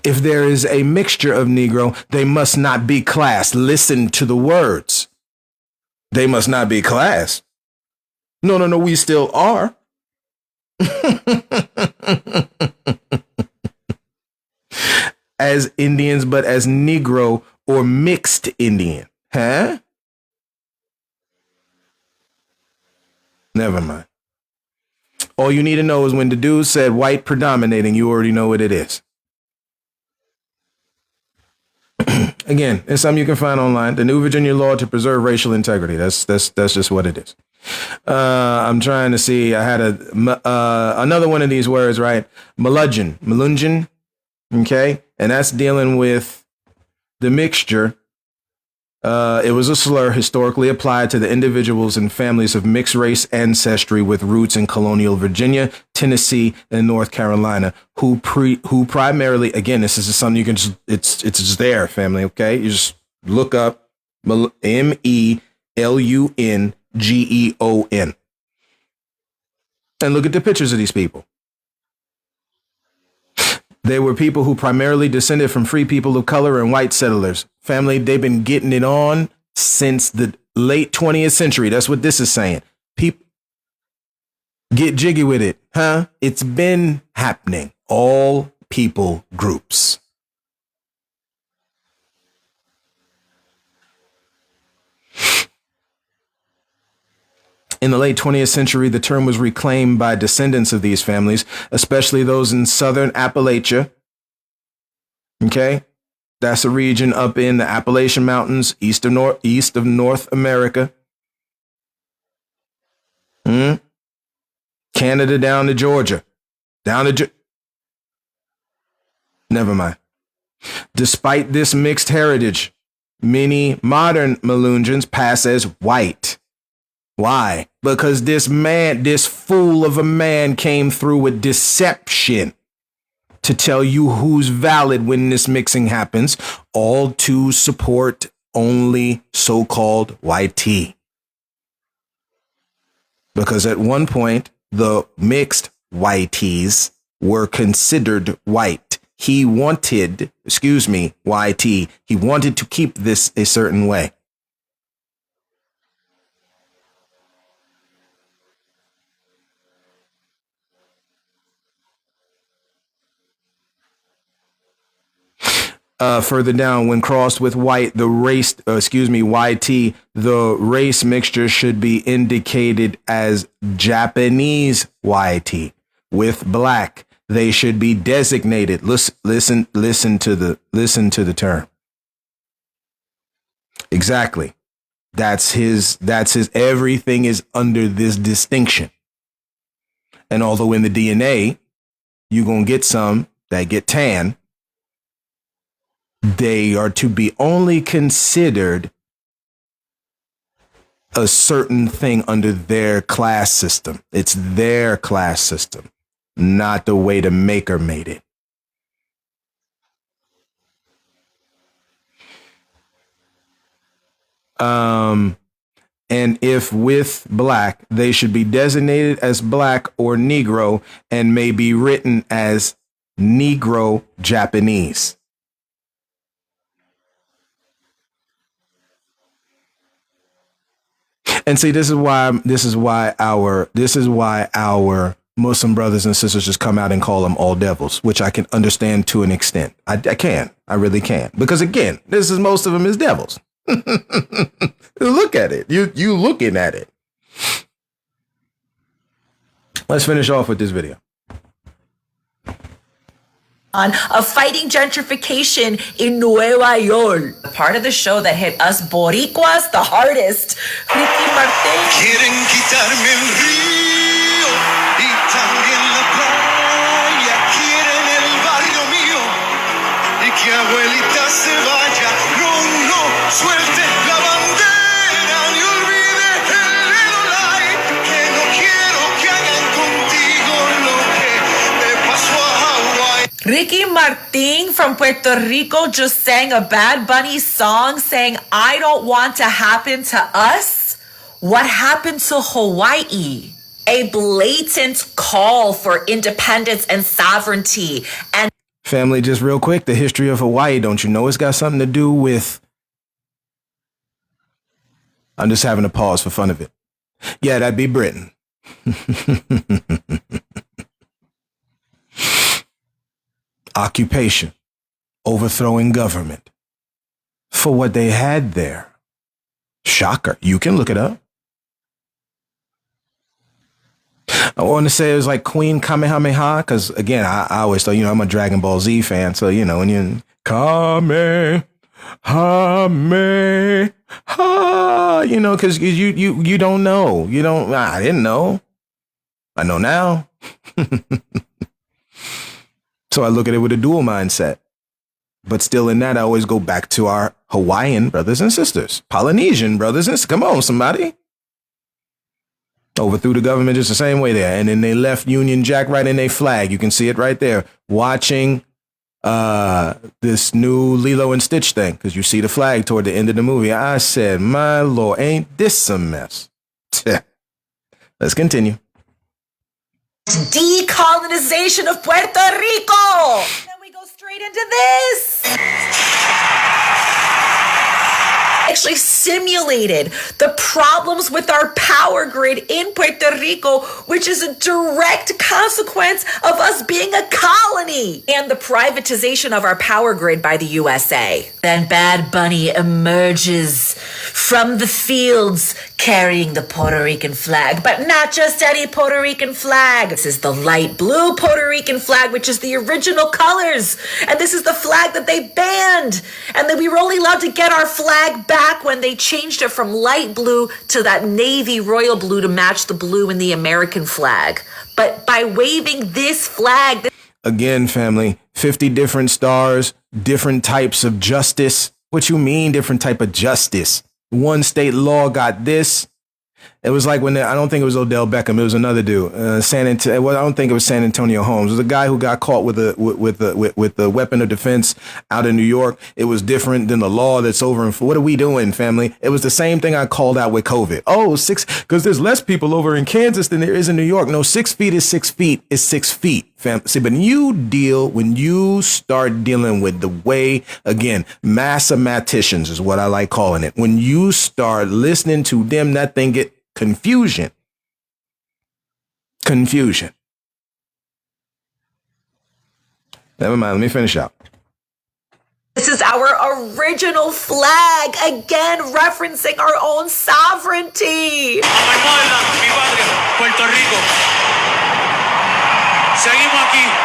If there is a mixture of Negro, they must not be classed. Listen to the words. They must not be classed. No, we still are. As Indians, but as Negro or mixed Indian. Huh? Never mind. All you need to know is when the dude said white predominating, you already know what it is. Again, it's something you can find online. The New Virginia Law to Preserve Racial Integrity. That's just what it is. I'm trying to see. I had another one of these words, right? Melungeon. Okay. And that's dealing with the mixture. It was a slur historically applied to the individuals and families of mixed race ancestry with roots in colonial Virginia, Tennessee, and North Carolina, who primarily, again, this is just something you can just, it's just there, family. Okay. You just look up MELUNGEON and look at the pictures of these people. They were people who primarily descended from free people of color and white settlers. Family, they've been getting it on since the late 20th century. That's what this is saying. People, get jiggy with it, huh? It's been happening. All people groups. In the late 20th century, the term was reclaimed by descendants of these families, especially those in southern Appalachia. Okay, that's a region up in the Appalachian Mountains, east of North America. Canada down to Georgia. Never mind. Despite this mixed heritage, many modern Melungeons pass as white. Why? Because this fool of a man came through with deception to tell you who's valid when this mixing happens, all to support only so-called YT. Because at one point, the mixed YTs were considered white. He wanted, YT, he wanted to keep this a certain way. Further down, when crossed with white, YT, the race mixture should be indicated as Japanese YT. With black, they should be designated. Listen to the term. Exactly. That's his, everything is under this distinction. And although in the DNA, you're going to get some that get tan, they are to be only considered a certain thing under their class system. It's their class system, not the way the maker made it. And if with black, they should be designated as black or Negro and may be written as Negro Japanese. And see, this is why our Muslim brothers and sisters just come out and call them all devils, which I can understand to an extent. I really can. Because again, most of them is devils. Look at it. You looking at it. Let's finish off with this video. Of fighting gentrification in Nueva York. The part of the show that hit us Boricuas the hardest. Ricky Martin. Quieren quitarme el río y también la playa. Quieren el barrio mío y que abuelita se vaya. No, no, suelte la bandera y olvide el Little Light. Que no quiero que hagan contigo lo que te pasó a Hawái. Ricky Martin from Puerto Rico just sang a Bad Bunny song saying, I don't want to happen to us what happened to Hawaii. A blatant call for independence and sovereignty. And family, just real quick, the history of Hawaii, don't you know it's got something to do with... I'm just having a pause for fun of it. Yeah, that'd be Britain. Occupation, overthrowing government for what they had there. Shocker. You can look it up. I want to say it was like Queen Kamehameha, because again, I always thought, I'm a Dragon Ball Z fan. So, when you Kamehameha, because you don't know. I didn't know. I know now. So I look at it with a dual mindset. But still in that, I always go back to our Hawaiian brothers and sisters, Polynesian brothers and sisters. Come on, somebody. Overthrew the government just the same way there. And then they left Union Jack right in their flag. You can see it right there. Watching this new Lilo and Stitch thing, because you see the flag toward the end of the movie. I said, my Lord, ain't this a mess? Let's continue. Decolonization of Puerto Rico. Then we go straight into this. Actually simulated the problems with our power grid in Puerto Rico, which is a direct consequence of us being a colony, and the privatization of our power grid by the USA. Then Bad Bunny emerges from the fields carrying the Puerto Rican flag, but not just any Puerto Rican flag. This is the light blue Puerto Rican flag, which is the original colors. And this is the flag that they banned. And then we were only allowed to get our flag back when they changed it from light blue to that navy royal blue to match the blue in the American flag. But by waving this flag... Again, family, 50 different stars, different types of justice. What you mean, different type of justice? One state law got this. It was like I don't think it was Odell Beckham. It was another dude. I don't think it was San Antonio Holmes. It was a guy who got caught with the weapon of defense out in New York. It was different than the law that's over. And what are we doing, family? It was the same thing I called out with COVID. Oh, because there's less people over in Kansas than there is in New York. No, 6 feet is 6 feet is 6 feet. See, but when you start dealing with the way, again, mathematicians is what I like calling it. When you start listening to them, that thing get confusion. Never mind. Let me finish out. This is our original flag, again referencing our own sovereignty. A my motherland, mi patria, Puerto Rico. Seguimos aquí.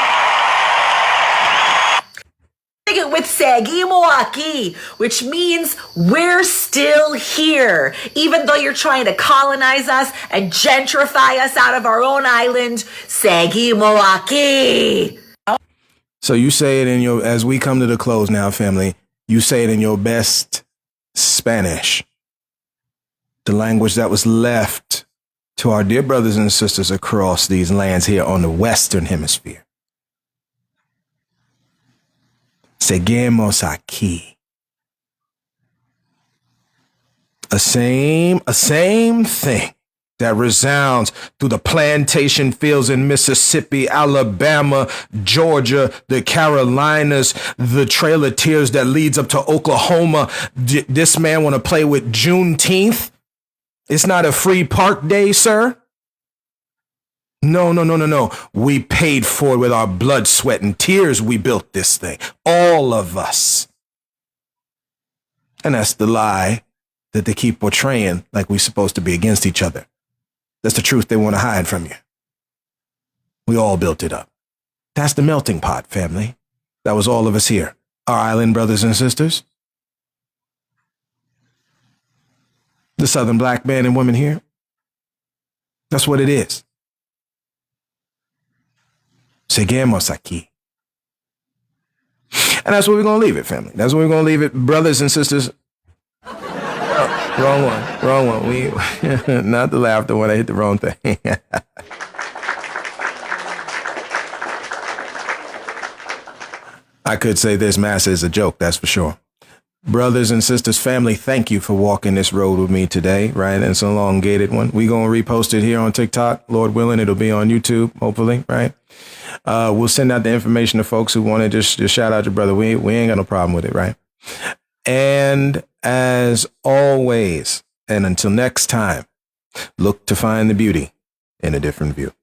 It with seguimos aquí, which means we're still here. Even though you're trying to colonize us and gentrify us out of our own island, seguimos aquí. So you say it as we come to the close now, family. You say it in your best Spanish, the language that was left to our dear brothers and sisters across these lands here on the Western Hemisphere. Seguimos aquí. A same thing that resounds through the plantation fields in Mississippi, Alabama, Georgia, the Carolinas, the Trail of Tears that leads up to Oklahoma. This man want to play with Juneteenth? It's not a free park day, sir. No. We paid for it with our blood, sweat, and tears. We built this thing. All of us. And that's the lie that they keep portraying like we're supposed to be against each other. That's the truth they want to hide from you. We all built it up. That's the melting pot, family. That was all of us here. Our island brothers and sisters. The Southern black man and women here. That's what it is. Seguimos aquí. And that's where we're going to leave it, family. That's where we're going to leave it, brothers and sisters. Wrong one. We not the laughter when I hit the wrong thing. I could say this mass is a joke, that's for sure. Brothers and sisters, family, thank you for walking this road with me today, right? And it's an elongated one. We gonna repost it here on TikTok. Lord willing, it'll be on YouTube, hopefully, right? We'll send out the information to folks who want to just shout out your brother. We ain't got no problem with it, right? And as always, and until next time, look to find the beauty in a different view.